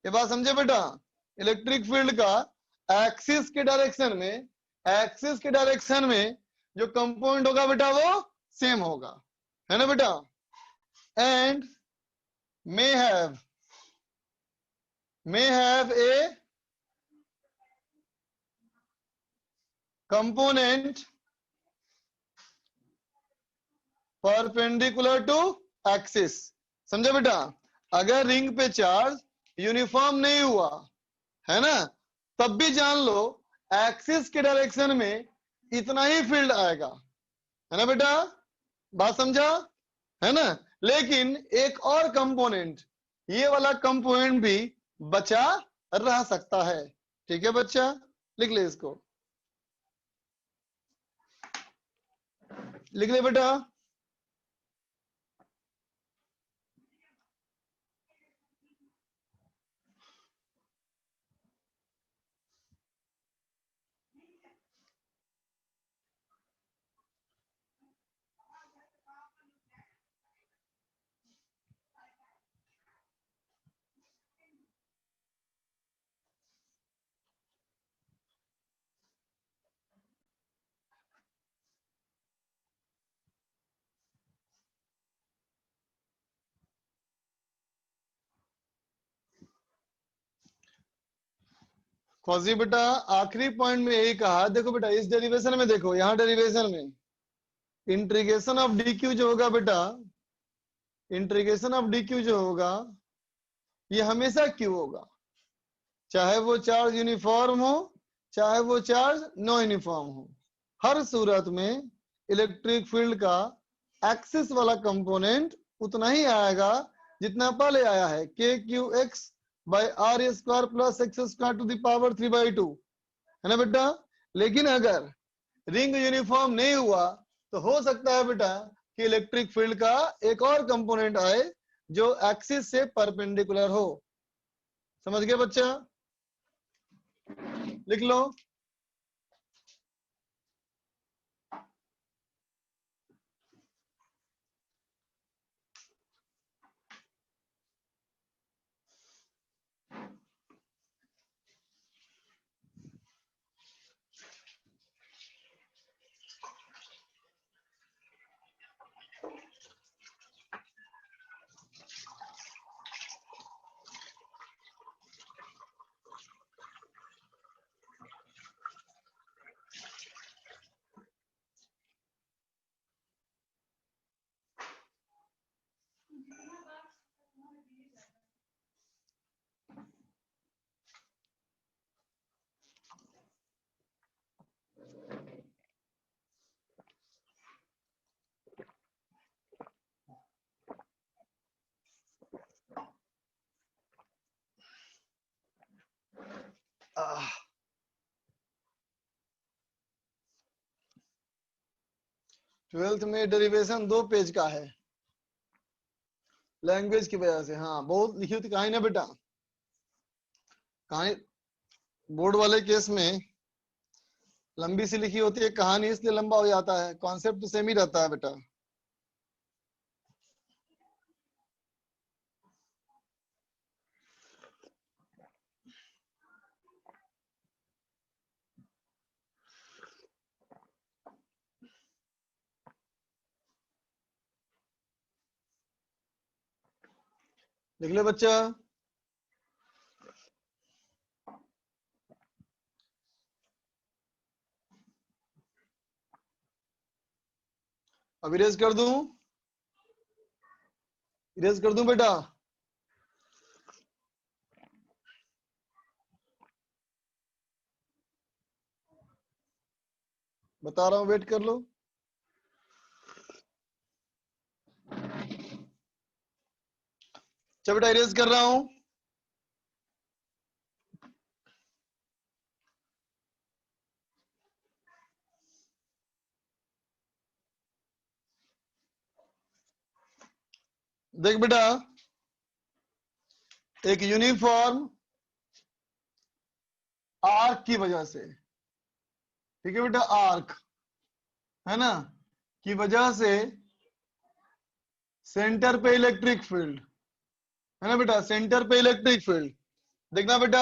ये बात समझे बेटा, इलेक्ट्रिक फील्ड का एक्सिस के डायरेक्शन में जो कंपोनेंट होगा बेटा वो सेम होगा, है ना बेटा। And may have a component perpendicular to axis। समझे बेटा? अगर रिंग पे चार्ज यूनिफॉर्म नहीं हुआ है ना, तब भी जान लो एक्सिस के डायरेक्शन में इतना ही फील्ड आएगा, है ना बेटा? बात समझा है ना? लेकिन एक और कंपोनेंट, ये वाला कंपोनेंट भी बचा रह सकता है। ठीक है बच्चा, लिख ले इसको, लिख ले बेटा। फौजी बेटा आखिरी पॉइंट में यही कहा, देखो बेटा इस डेरिवेशन में देखो, यहाँ डेरिवेशन में इंटीग्रेशन ऑफ डी क्यू जो होगा बेटा, इंटीग्रेशन ऑफ डी क्यू जो होगा ये हमेशा क्यू होगा, चाहे वो चार्ज यूनिफॉर्म हो चाहे वो चार्ज नॉन यूनिफॉर्म हो। हर सूरत में इलेक्ट्रिक फील्ड का एक्सिस वाला कंपोनेंट उतना ही आएगा जितना पहले आया है, K Q X by R square plus X square to the power 3/2, है ना बेटा? लेकिन अगर रिंग यूनिफॉर्म नहीं हुआ तो हो सकता है बेटा कि इलेक्ट्रिक फील्ड का एक और कंपोनेंट आए जो एक्सिस से परपेंडिकुलर हो। समझ गए बच्चा? लिख लो। ट्वेल्थ में डेरिवेशन 2 पेज का है, लैंग्वेज की वजह से। हाँ बहुत लिखी होती कहानी ना बेटा, कहानी बोर्ड वाले केस में लंबी सी लिखी होती है कहानी, इसलिए लंबा हो जाता है, कॉन्सेप्ट तो सेम ही रहता है बेटा। लिख ले बच्चा। अब इरेज कर दूं, इरेज कर दूं बेटा? बता रहा हूं, वेट कर लो। चल बेटा इरेज कर रहा हूं। देख बेटा, एक यूनिफॉर्म आर्क की वजह से, ठीक है बेटा, आर्क है ना, की वजह से सेंटर पे इलेक्ट्रिक फील्ड, है ना बेटा, सेंटर पे इलेक्ट्रिक फील्ड। देखना बेटा,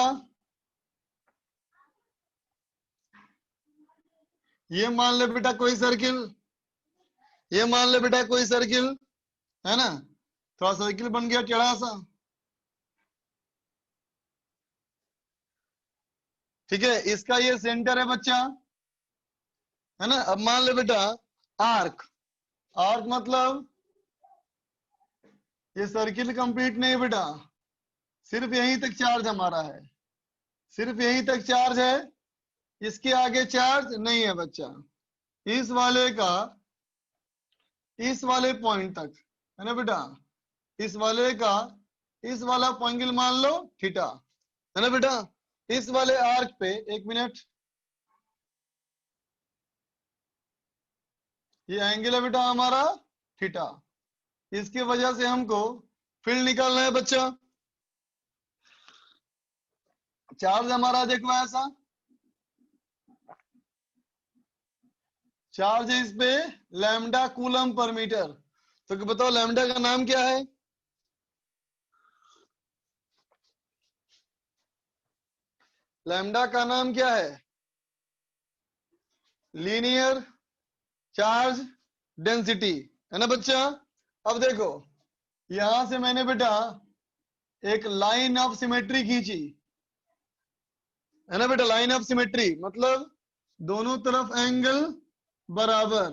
ये मान ले बेटा कोई सर्किल, ये मान ले बेटा कोई सर्किल, है ना, थोड़ा सर्किल बन गया टेढ़ा सा, ठीक है, इसका ये सेंटर है बच्चा, है ना। अब मान ले बेटा आर्क, आर्क मतलब ये सर्किल कंप्लीट नहीं बेटा, सिर्फ यहीं तक चार्ज हमारा है, सिर्फ यहीं तक चार्ज है, इसके आगे चार्ज नहीं है बच्चा। इस वाले का इस वाले पॉइंट तक है ना बेटा, इस वाले का इस वाला एंगल मान लो थीटा, है ना बेटा। इस वाले आर्क पे, एक मिनट, ये एंगल है बेटा हमारा थीटा, इसकी वजह से हमको फील्ड निकालना है बच्चा। चार्ज हमारा देखो ऐसा, चार्ज है इस पे लैम्डा कूलम पर मीटर। तो बताओ लैम्डा का नाम क्या है? लैम्डा का नाम क्या है? लीनियर चार्ज डेंसिटी, है ना बच्चा। अब देखो, यहां से मैंने बेटा एक लाइन ऑफ सिमेट्री खींची, है ना बेटा। लाइन ऑफ सिमेट्री मतलब दोनों तरफ एंगल बराबर,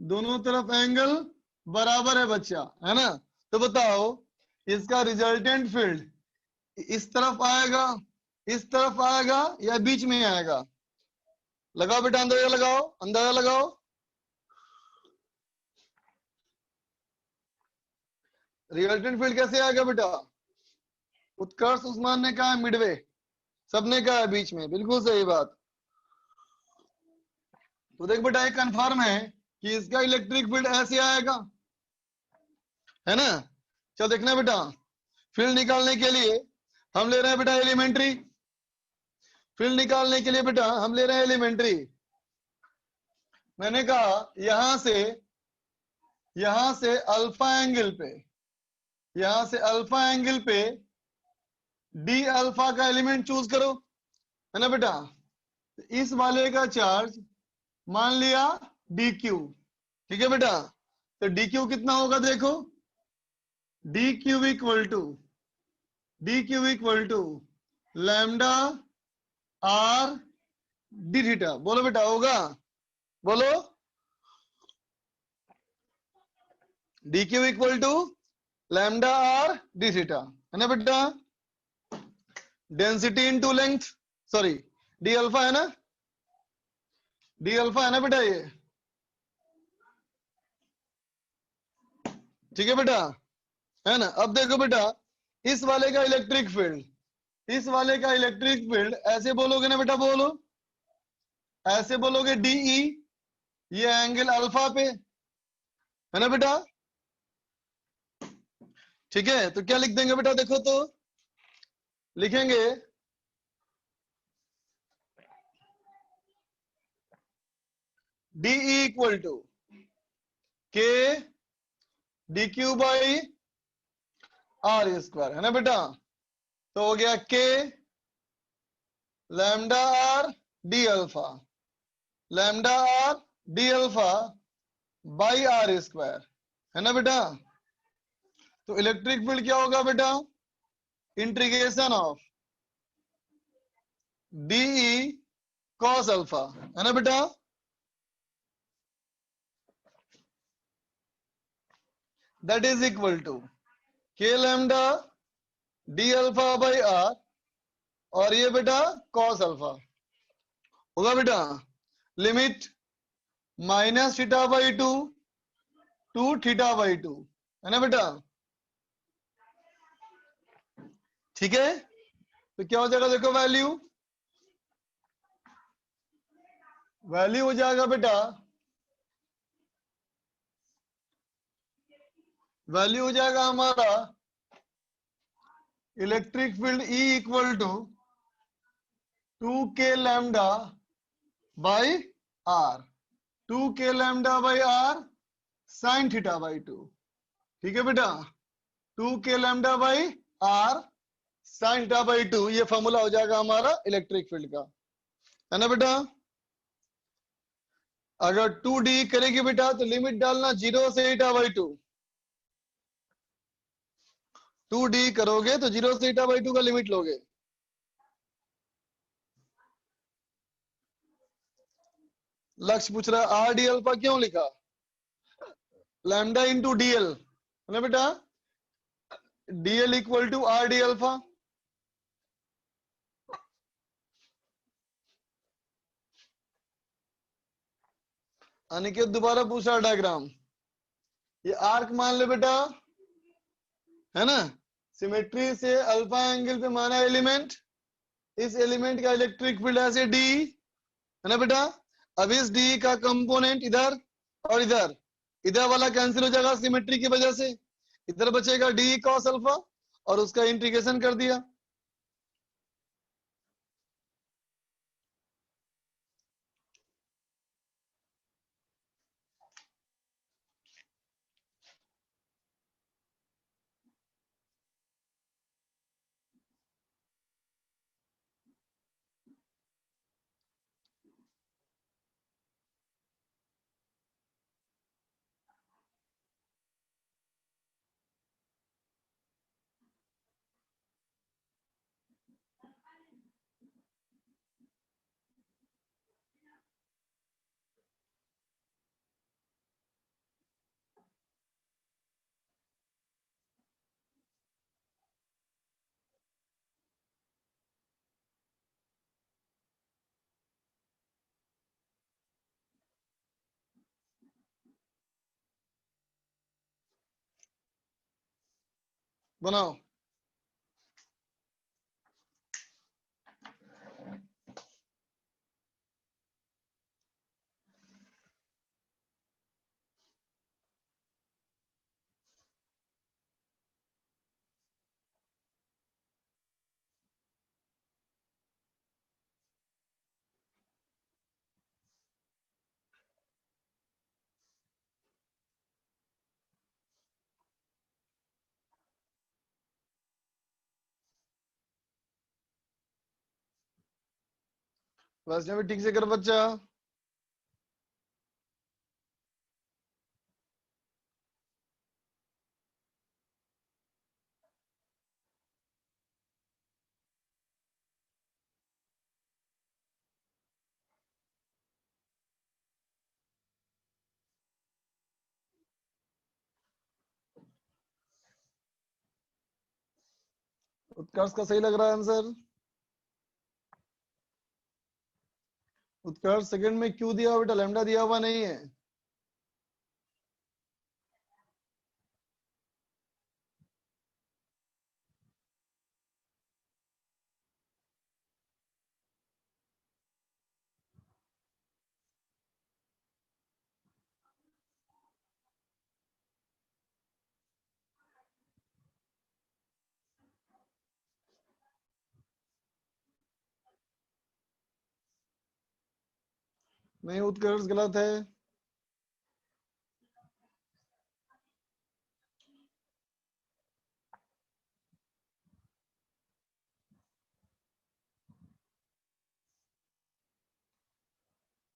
दोनों तरफ एंगल बराबर है बच्चा, है ना। तो बताओ इसका रिजल्टेंट फील्ड इस तरफ आएगा, इस तरफ आएगा, या बीच में आएगा? लगाओ बेटा, अंदाजा लगाओ, अंदाजा लगाओ। रिजल्टेंट फील्ड कैसे आएगा बेटा? उत्कर्ष उस्मान ने कहा मिडवे, सबने कहा बीच में, बिल्कुल सही बात। तो देख बेटा, एक कंफर्म है कि इसका इलेक्ट्रिक फील्ड ऐसे आएगा, है ना। चल देखना बेटा, फील्ड निकालने के लिए हम ले रहे हैं बेटा एलिमेंट्री। फील्ड निकालने के लिए बेटा हम ले रहे हैं एलिमेंट्री। मैंने कहा यहां से अल्फा एंगल पे, यहां से अल्फा एंगल पे डी अल्फा का एलिमेंट चूज करो, है ना बेटा। इस वाले का चार्ज मान लिया डी क्यू, ठीक है बेटा। तो डी क्यू कितना होगा देखो, D Q equal to lambda R D theta. बोलो बेटा, होगा? बोलो, D Q equal to lambda R D theta, है ना बेटा। Density into length, sorry D alpha है ना, डी अल्फा है ना बेटा ये, ठीक है बेटा, है ना। अब देखो बेटा, इस वाले का इलेक्ट्रिक फील्ड, इस वाले का इलेक्ट्रिक फील्ड ऐसे बोलोगे ना बेटा, बोलो ऐसे बोलोगे डीई, ये एंगल अल्फा पे, है ना बेटा। ठीक है, तो क्या लिख देंगे बेटा, देखो तो लिखेंगे D E equal to K D Q by R square, है ना बेटा। तो हो गया K lambda R D alpha, lambda R D alpha by R square, है ना बेटा। तो इलेक्ट्रिक फील्ड क्या होगा बेटा, integration of D E cos alpha, है ना बेटा। That is equal to K lambda D alpha by R, और ये बेटा कॉस अल्फा होगा बेटा। Limit minus theta by to to theta by to, है ना बेटा। ठीक है, तो क्या हो जाएगा देखो, वैल्यू वैल्यू हो जाएगा बेटा, वैल्यू हो जाएगा हमारा electric field E equal to 2k lambda by R, 2k lambda by R sine theta by two, ठीक है बेटा। 2k lambda by R sine theta by two, ये फॉर्मूला हो जाएगा हमारा इलेक्ट्रिक फील्ड का, है ना बेटा। अगर 2d करेगी बेटा तो लिमिट डालना 0 से थीटा बाई टू, 2d करोगे तो 0 से थीटा बाई टू का लिमिट लोगे। लक्ष्य पूछ रहा है आर डी अल्फा क्यों लिखा, लैम्डा इंटू डीएल, है ना बेटा। DL equal to R D alpha. Aniket दोबारा पूछा डायग्राम, ये आर्क मान ले बेटा, है ना। सिमेट्री से अल्फा एंगल पे माना एलिमेंट, इस एलिमेंट का इलेक्ट्रिक फील्ड ऐसे डी, है ना बेटा। अब इस डी का कंपोनेंट इधर और इधर, इधर वाला कैंसिल हो जाएगा सिमेट्री की वजह से, इधर बचेगा डी कॉस अल्फा, और उसका इंटीग्रेशन कर दिया। बनाओ। वैसे भी ठीक से कर बच्चा। उत्कर्ष का सही लग रहा है आंसर। उत्कर्ष सेकंड में क्यों दिया हुआ बेटा, लैम्डा दिया हुआ नहीं है। नहीं, उत्कर्ष गलत है।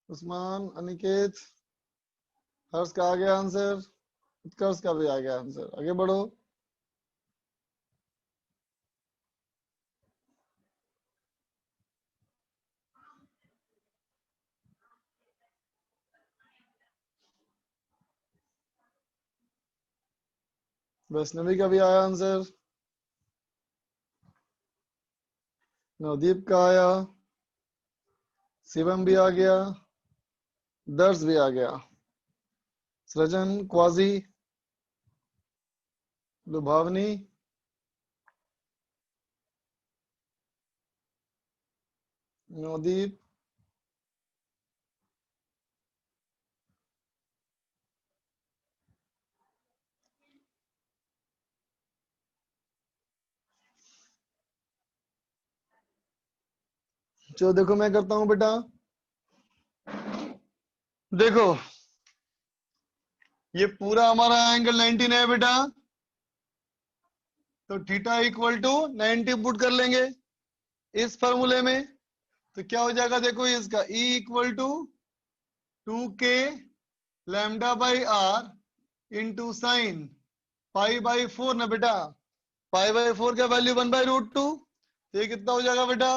उस्मान, अनिकेत, हर्ष का आ गया आंसर, उत्कर्ष का भी आ गया आंसर। आगे बढ़ो। वैष्णवी का भी आया आंसर, नवदीप का आया, शिवम भी आ गया, दर्श भी आ गया, सृजन, क्वाजी, लुभावनी, नवदीप, जो देखो मैं करता हूं बेटा। देखो ये पूरा हमारा एंगल 19 है बेटा, तो थीटा इक्वल टू 90 पुट कर लेंगे इस फॉर्मूले में। तो क्या हो जाएगा, देखो इसका E equal to 2k lambda by R into sine pi by 4 ना बेटा। पाई बाई 4 का वैल्यू 1/√2, तो ये कितना हो जाएगा बेटा,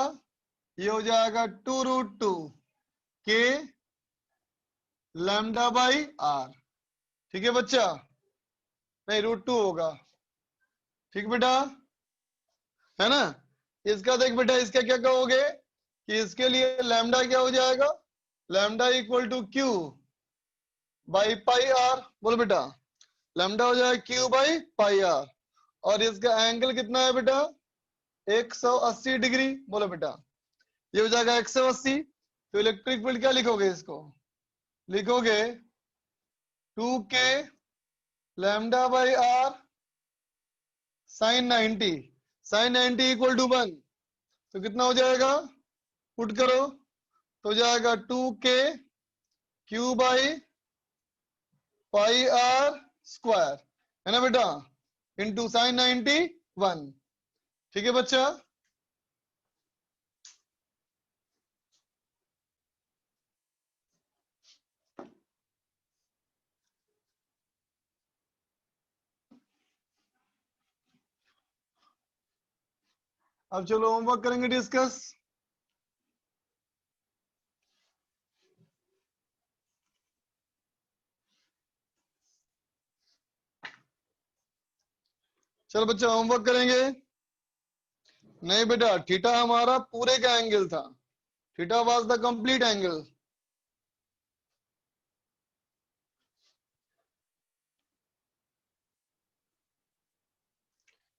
ये हो जाएगा 2√2 के लैम्डा बाई आर। ठीक है बच्चा, नहीं √2 होगा। ठीक बेटा, है ना। इसका देख बेटा, इसका क्या कहोगे कि इसके लिए लैम्डा क्या हो जाएगा, lambda equal to Q by pi R. बोलो बेटा, लैम्डा हो जाएगा क्यू बाई पाई आर। और इसका एंगल कितना है बेटा, 180 डिग्री। बोलो बेटा, ये हो जाएगा 180। तो इलेक्ट्रिक फील्ड क्या लिखोगे, इसको लिखोगे 2k lambda by R sine 90। Sine 90 equal to 1, तो कितना हो जाएगा, पुट करो तो हो जाएगा 2k Q by pi R square, है ना बेटा, इंटू साइन 91। ठीक है बच्चा। अब चलो होमवर्क करेंगे डिस्कस। चलो बच्चा होमवर्क करेंगे। नहीं बेटा, थीटा हमारा पूरे का एंगल था, theta was the complete angle.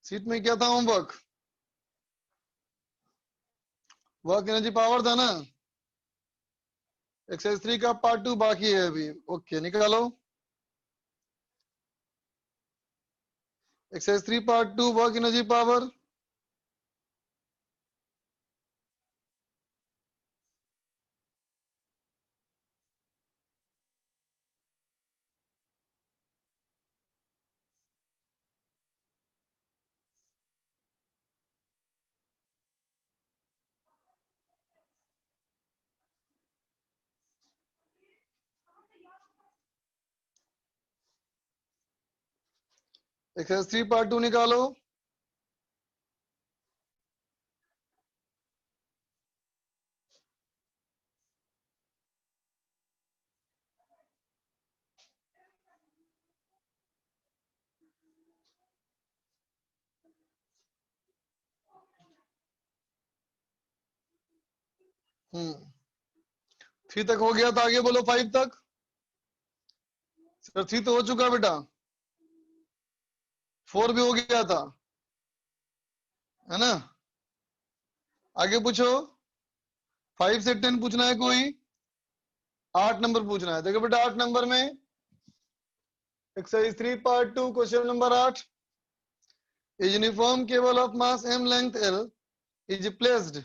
Seat में क्या था होमवर्क, वर्क एनर्जी पावर था ना। एक्सरसाइज 3 का पार्ट 2 बाकी है अभी। ओके निकालो, exercise 3 part 2 work energy power. Exercise 3 part 2 निकालो। हम्म, 3 तक हो गया था, आगे बोलो 5 तक। सर 3 तो हो चुका बेटा, 4 भी हो गया था, है ना। आगे पूछो, 5 से 10 पूछना है कोई, 8 नंबर पूछना है। देखो बेटा 8 नंबर में exercise 3 part 2 question number 8। A uniform cable of mass m length L is placed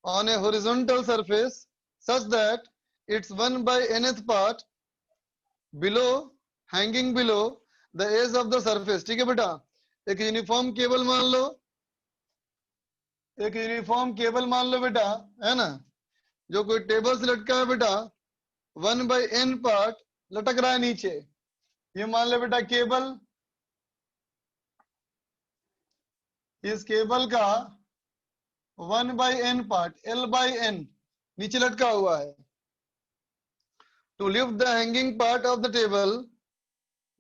on a horizontal surface such that its 1 by nth part below hanging below the edge of the surface। ठीक है बेटा, एक uniform cable मान लो, एक uniform cable मान लो बेटा, है ना, जो कोई टेबल से लटका है बेटा, 1 by n पार्ट लटक रहा है नीचे। ये मान लो बेटा केबल, इस केबल का 1 by n part L by n नीचे लटका हुआ है। To lift the hanging part of the table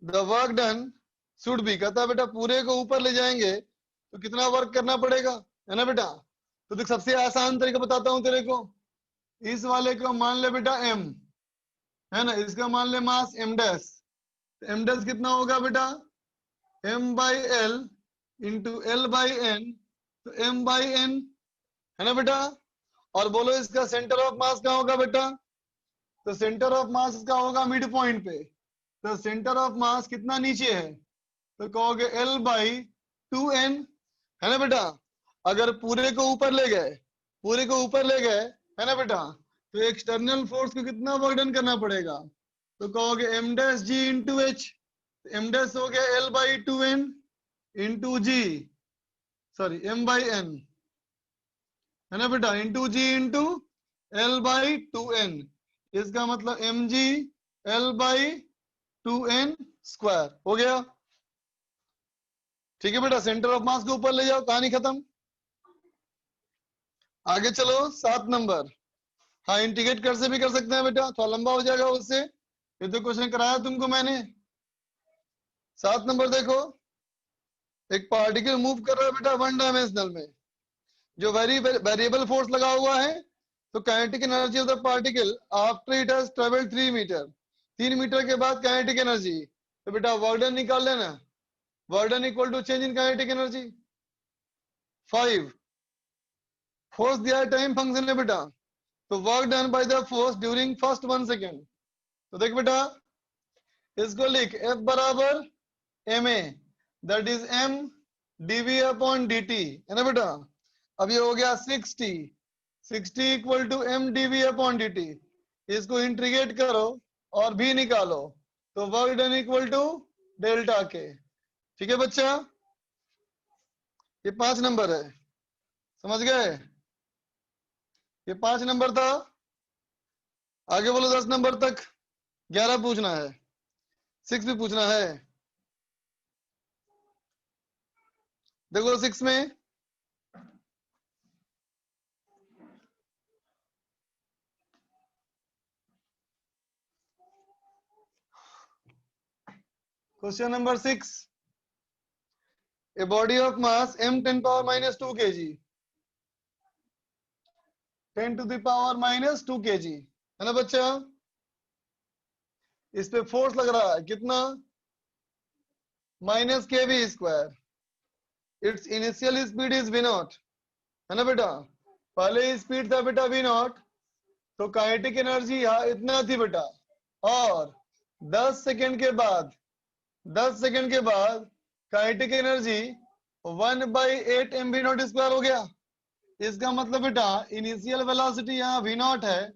the work done should be. कहता है बेटा पूरे को ऊपर ले जाएंगे तो कितना वर्क करना पड़ेगा, है ना बेटा। तो देख सबसे आसान तरीका बताता हूं तेरे को, इस वाले को मान ले बेटा m, है ना, इसका मान ले मास m डैश। m डैश कितना होगा बेटा, m by l into l by n, तो m बाई n, है ना बेटा। और बोलो इसका सेंटर ऑफ मास कहाँ होगा बेटा, तो सेंटर ऑफ मास इसका होगा मिड पॉइंट पे। तो सेंटर ऑफ मास कितना नीचे है, तो कहोगे L बाई 2n, है ना बेटा। अगर पूरे को ऊपर ले गए, पूरे को ऊपर ले गए, है ना बेटा, तो एक्सटर्नल फोर्स को कितना वर्क डन करना पड़ेगा, तो कहोगे m dash g into H. m dash हो गया L by 2n into g, sorry m by n, है ना बेटा, into g into L by 2n। इसका मतलब mg L by 2n square हो गया। ठीक है बेटा, सेंटर ऑफ मास को ऊपर ले जाओ, कहानी खत्म। आगे चलो 7 नंबर। हाँ इंटीग्रेट कर से भी कर सकते हैं बेटा, थोड़ा लंबा हो जाएगा उससे, ये तो क्वेश्चन कराया तुमको मैंने। 7 नंबर देखो, एक पार्टिकल मूव कर रहा है बेटा वन डायमेंशनल में, जो वेरिएबल फोर्स लगा हुआ है, तो kinetic energy of the particle after it has travelled 3 metre, 3 metre के बाद काइनेटिक एनर्जी, तो बेटा वर्क डन निकाल लेना, work done equal to change in kinetic energy 5, force दिया है टाइम फंक्शन है बेटा, तो work done by the force during first 1 second, तो देख बेटा इसको लिख F बराबर ma, that is m dv upon dt, है ना बेटा। अब ये हो गया 60 equal to m dv upon dt, इसको इंटीग्रेट करो और भी निकालो, तो work done equal to delta के। ठीक है बच्चा, ये 5 नंबर है, समझ गए, ये 5 नंबर था। आगे बोलो 10 नंबर तक, 11 पूछना है, 6 भी पूछना है। देखो 6 में question number 6, a body of mass m 10 power minus 2 kg, 10 to the power minus 2 kg, है ना बच्चा। इस पे फोर्स लग रहा है कितना, माइनस के we square, its initial speed is v naught, है ना बेटा। पहले स्पीड था बेटा v नॉट, तो काइनेटिक एनर्जी यहाँ इतना थी बेटा, और 10 सेकंड के बाद, 10 सेकंड के बाद kinetic energy 1/8 mv not square हो गया। इसका मतलब बेटा इनिशियल वेलोसिटी यहाँ v नॉट है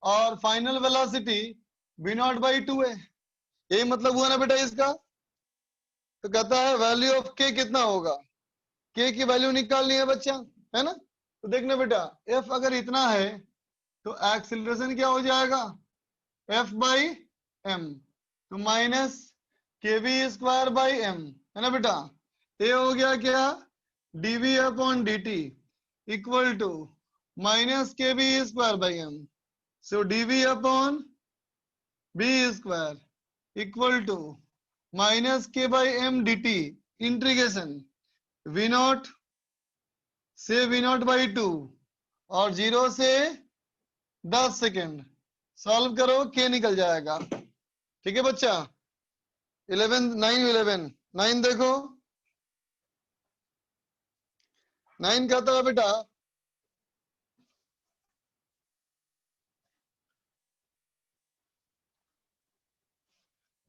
और final velocity v nought by 2 है, यही मतलब हुआ ना बेटा इसका। तो कहता है वैल्यू ऑफ k कितना होगा, k की वैल्यू निकालनी है बच्चा, है ना। तो देखना बेटा f अगर इतना है तो एक्सीलरेशन क्या हो जाएगा, f बाई m, तो माइनस के वी स्क्वायर बाई m, है ना बेटा। ये हो गया क्या, dv upon dt equal to minus के we square by m, so dv upon b square equal to minus K by m dt, integration v nought से v नॉट बाई 2 और 0 से 10 सेकेंड, सॉल्व करो k निकल जाएगा। ठीक है बच्चा, 9 देखो, 9 कहता है बेटा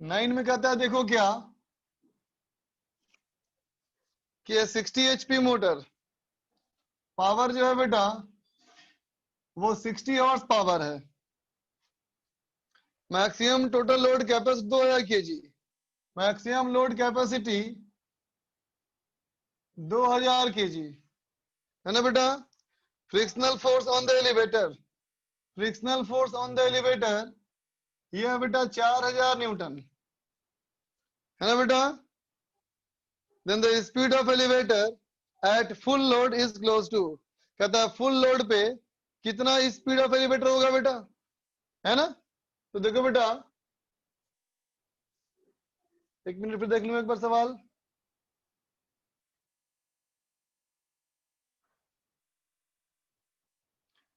नाइन में कहता है देखो क्या, कि 60 HP मोटर, पावर जो है बेटा वो 60 हॉर्स पावर है, maximum total load capacity 2000 kg, maximum load capacity 2000 kg, है ना बेटा। Frictional force on the elevator, frictional force on the elevator ये है बेटा 4000 न्यूटन, है ना बेटा। Then the speed of elevator at full load is close to, कहता है फुल लोड पे कितना स्पीड ऑफ एलिवेटर होगा बेटा, है ना। तो देखो बेटा, एक मिनट फिर देख लूं एक बार सवाल,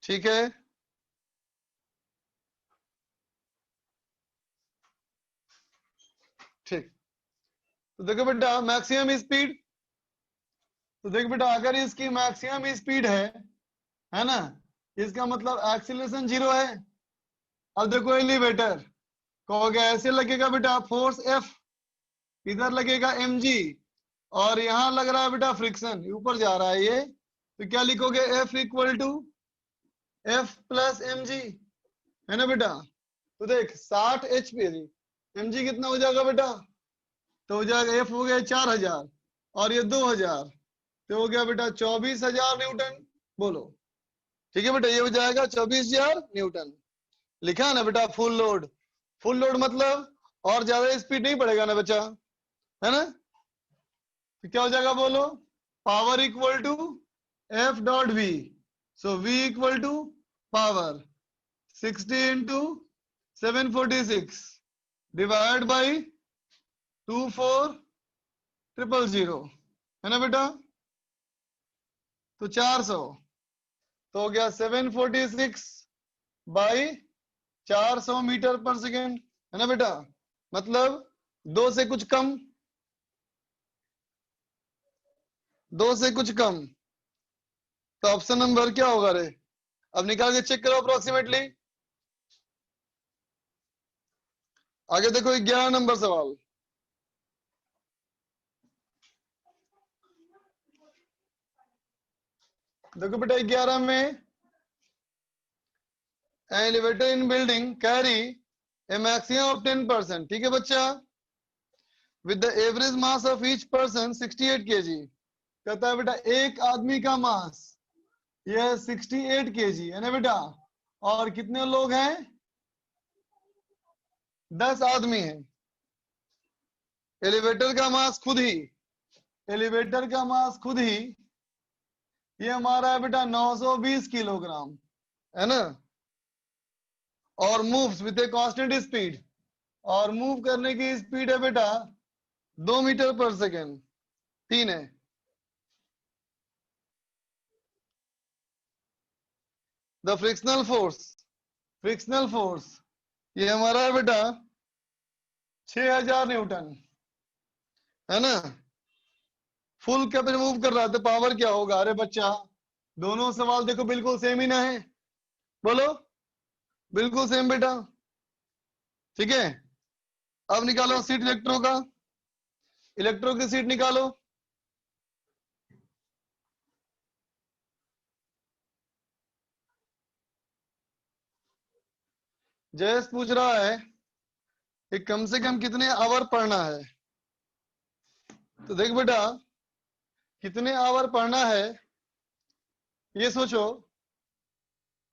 ठीक है। ठीक, तो देखो बेटा मैक्सिमम स्पीड, तो देखो बेटा अगर इसकी मैक्सिमम स्पीड है ना, इसका मतलब एक्सीलरेशन 0 है। अब देखो एलिवेटर कहोगे ऐसे लगेगा बेटा फोर्स F, इधर लगेगा mg, और यहां लग रहा है बेटा फ्रिक्शन, ऊपर जा रहा है ये, तो क्या लिखोगे F equal to F plus mg, है ना बेटा। तो देख 60 HP, mg कितना हो जाएगा बेटा, तो हो जाएगा F हो गया 4000 और ये 2000, तो हो गया बेटा 24000 न्यूटन, बोलो। ठीक है बेटा, ये हो जाएगा 24000 न्यूटन, लिखा है ना बेटा फुल लोड, फुल लोड मतलब और ज्यादा स्पीड नहीं पड़ेगा ना बच्चा, है ना। तो क्या हो जाएगा बोलो, power equal to F dot V, so V equal to power 60 into 746 divide by 24000, है ना बेटा। तो 400 तो हो गया 746 बाई 400 मीटर पर सेकेंड, है ना बेटा। मतलब 2 से कुछ कम, 2 से कुछ कम। तो ऑप्शन नंबर क्या होगा रे? अब निकाल के चेक करो अप्रोक्सीमेटली। आगे देखो 11 नंबर सवाल। देखो बेटा 11 में elevator in building carry A maximum of 10%, ठीक है बच्चा, with the average mass of each person 68 kg। कहता है बेटा एक आदमी का मास यह 68 kg है ना बेटा, और कितने लोग हैं? 10 आदमी हैं। एलिवेटर का मास खुद ही, एलिवेटर का मास खुद ही ये हमारा है बेटा 920 किलोग्राम, है ना। और moves with a constant speed, और मूव करने की स्पीड है बेटा 2 मीटर पर सेकेंड, 3 है। The frictional force, frictional force ये हमारा है बेटा 6000 न्यूटन, है ना। फुल कैप मूव कर रहा है तो पावर क्या होगा? अरे बच्चा दोनों सवाल देखो बिल्कुल सेम ही ना है, बोलो बिल्कुल सेम बेटा, ठीक है। अब निकालो सीट इलेक्ट्रो का, इलेक्ट्रो की सीट निकालो। जयेश पूछ रहा है कि कम से कम कितने आवर पढ़ना है। तो देख बेटा कितने आवर पढ़ना है ये सोचो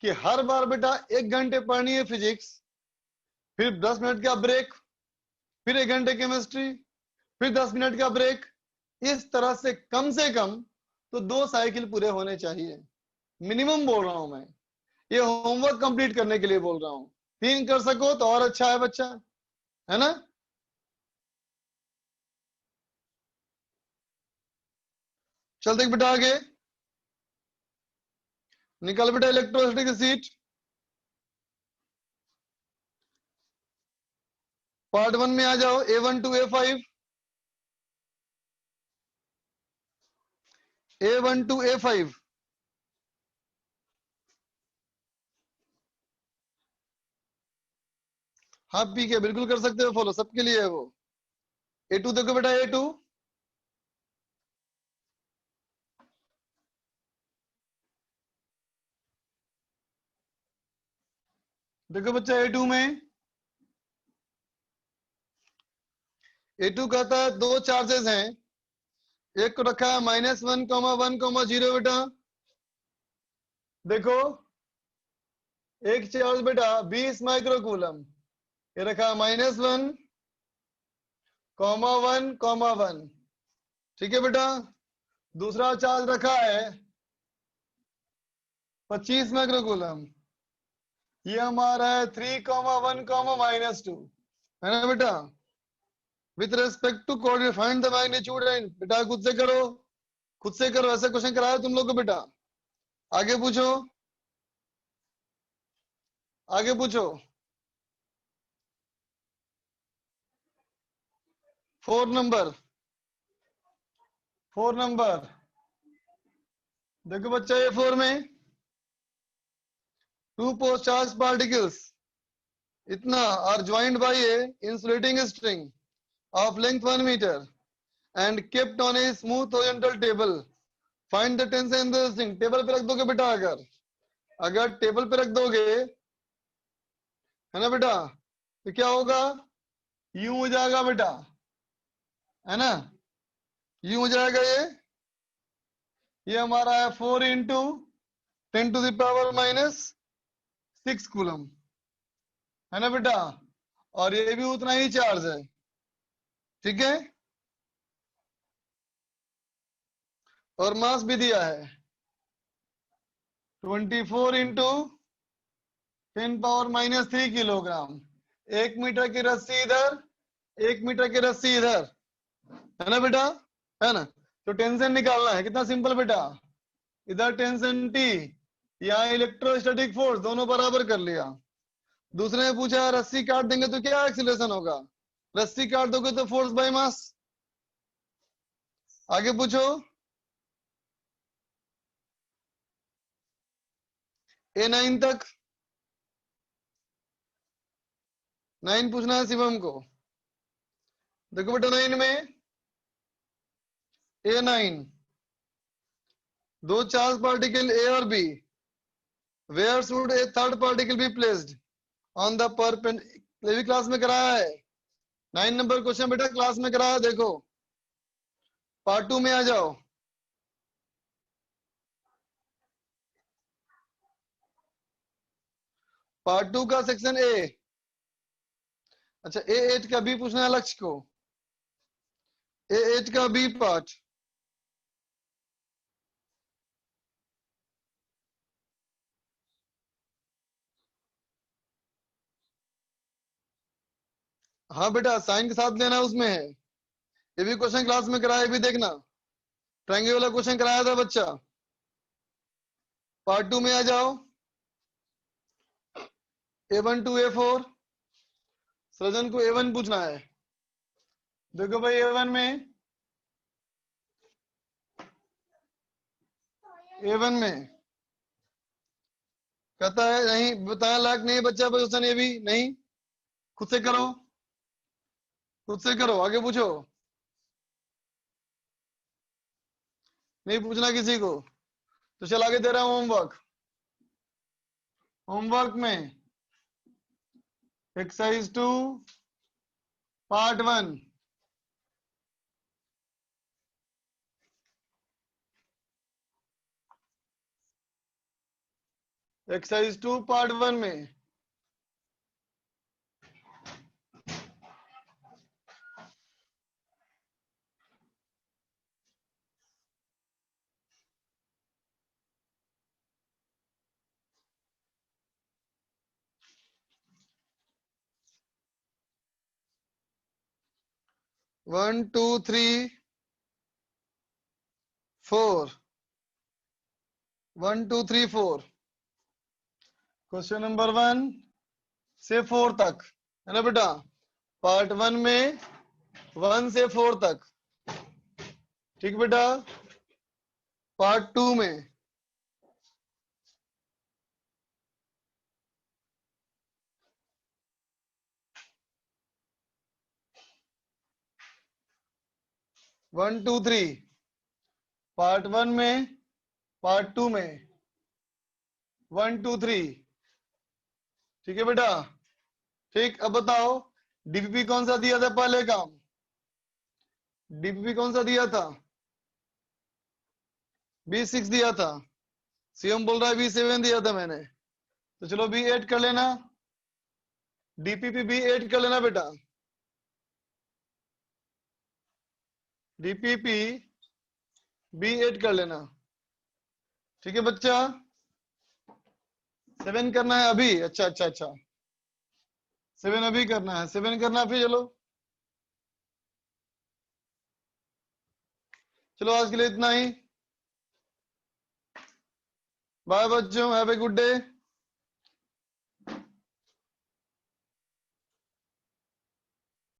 कि हर बार बेटा 1 घंटे पढ़नी है फिजिक्स, फिर 10 मिनट का ब्रेक, फिर 1 घंटे केमिस्ट्री, फिर 10 मिनट का ब्रेक। इस तरह से कम तो 2 साइकिल पूरे होने चाहिए मिनिमम, बोल रहा हूं मैं। ये होमवर्क कंप्लीट करने के लिए बोल रहा हूं। 3 कर सको तो और अच्छा है बच्चा, है ना। चल देख बेटा आगे निकल बेटा इलेक्ट्रोसिटी की सीट। पार्ट 1 में आ जाओ, A1 to A5, A1 to A5। हाँ पी के बिल्कुल कर सकते हो फॉलो, सबके लिए है वो। A2 देखो बेटा A2, देखो बच्चा A2 में, A2 कहता है 2 चार्जेस हैं, एक को रखा है -1,1,0 बेटा। देखो एक चार्ज बेटा 20 माइक्रोकूलम, ये रखा है -1,1,1, ठीक है बेटा। दूसरा चार्ज रखा है 25 माइक्रोकूलम, ये हमारा है 3,1,-2, है ना बेटा। With respect to coordinate find the magnitude and, बेटा खुद से करो, खुद से करो, ऐसा क्वेश्चन कराया तुम लोग को बेटा। आगे पूछो, आगे पूछो। 4 नंबर, 4 नंबर देखो बच्चा ये 4 में 2 पोस्ट चार्ज पार्टिकल्स इतना are joint by a insulating string of length 1 meter and kept on a smooth horizontal table. Find the tension in the string. Table पे रख दोगे बेटा, अगर अगर टेबल पे रख दोगे, है ना बेटा, तो क्या होगा? यूं हो जाएगा बेटा, है ना, यूं हो जाएगा। ये हमारा है 4 इंटू 10⁻⁻6 कूलम, है ना बेटा, और ये भी उतना ही चार्ज है, ठीक है। और मास भी दिया है 24 इंटू 10⁻³ किलोग्राम। 1 मीटर की रस्सी इधर, 1 मीटर की रस्सी इधर, है ना बेटा, है ना। तो टेंशन निकालना है, कितना सिंपल बेटा। इधर टेंशन T, यहाँ इलेक्ट्रोस्टैटिक फोर्स, दोनों बराबर कर लिया। दूसरे ने पूछा रस्सी काट देंगे तो क्या एक्सीलरेशन होगा, रस्सी काट दोगे तो फोर्स बाय मास। आगे पूछो, A9 तक 9 पूछना है शिवम को। देखो बेटा 9 में A9, दो चार्ज पार्टिकल A और B, where should a third particle be placed on the perpendicular, भी क्लास में कराया है। 9 नंबर क्वेश्चन बेटा क्लास में कराया, देखो पार्ट 2 में आ जाओ। पार्ट 2 का सेक्शन A। अच्छा A8 का B पूछना है लक्ष्य को, A8 का B पार्ट। हाँ बेटा साइन के साथ लेना उसमें है, ये भी क्वेश्चन क्लास में कराया, ये भी देखना। ट्रायंगल वाला क्वेश्चन कराया था बच्चा। पार्ट 2 में आ जाओ, A1 टू A4, सृजन को A1 पूछना है। देखो भाई A1 में, A1 में कहता है नहीं बताया लायक नहीं बच्चा क्वेश्चन, ये भी नहीं, खुद से करो, खुद से करो। आगे पूछो, नहीं पूछना किसी को। तो चल आगे दे रहा हूं होमवर्क। होमवर्क में एक्सरसाइज 2 पार्ट 1, एक्सरसाइज 2 पार्ट 1 में one two three four, 1 2 3 4, question number 1 से 4 तक है ना बेटा। पार्ट 1 में 1 से 4 तक, ठीक बेटा। पार्ट 2 में वन टू थ्री, पार्ट 1 में, पार्ट 2 में 1 2 3, ठीक है बेटा। ठीक, अब बताओ डीपीपी कौन सा दिया था पहले काम, डीपीपी कौन सा दिया था, B6 दिया था। सीएम बोल रहा है B7 दिया था मैंने, तो चलो B8 कर लेना, डीपीपी B8 कर लेना बेटा, डीपीपी B8 कर लेना, ठीक है बच्चा। 7 करना है अभी, अच्छा अच्छा अच्छा, 7 अभी करना है, 7 करना फिर चलो। चलो आज के लिए इतना ही, बाय बच्चों, हैव ए गुड डे।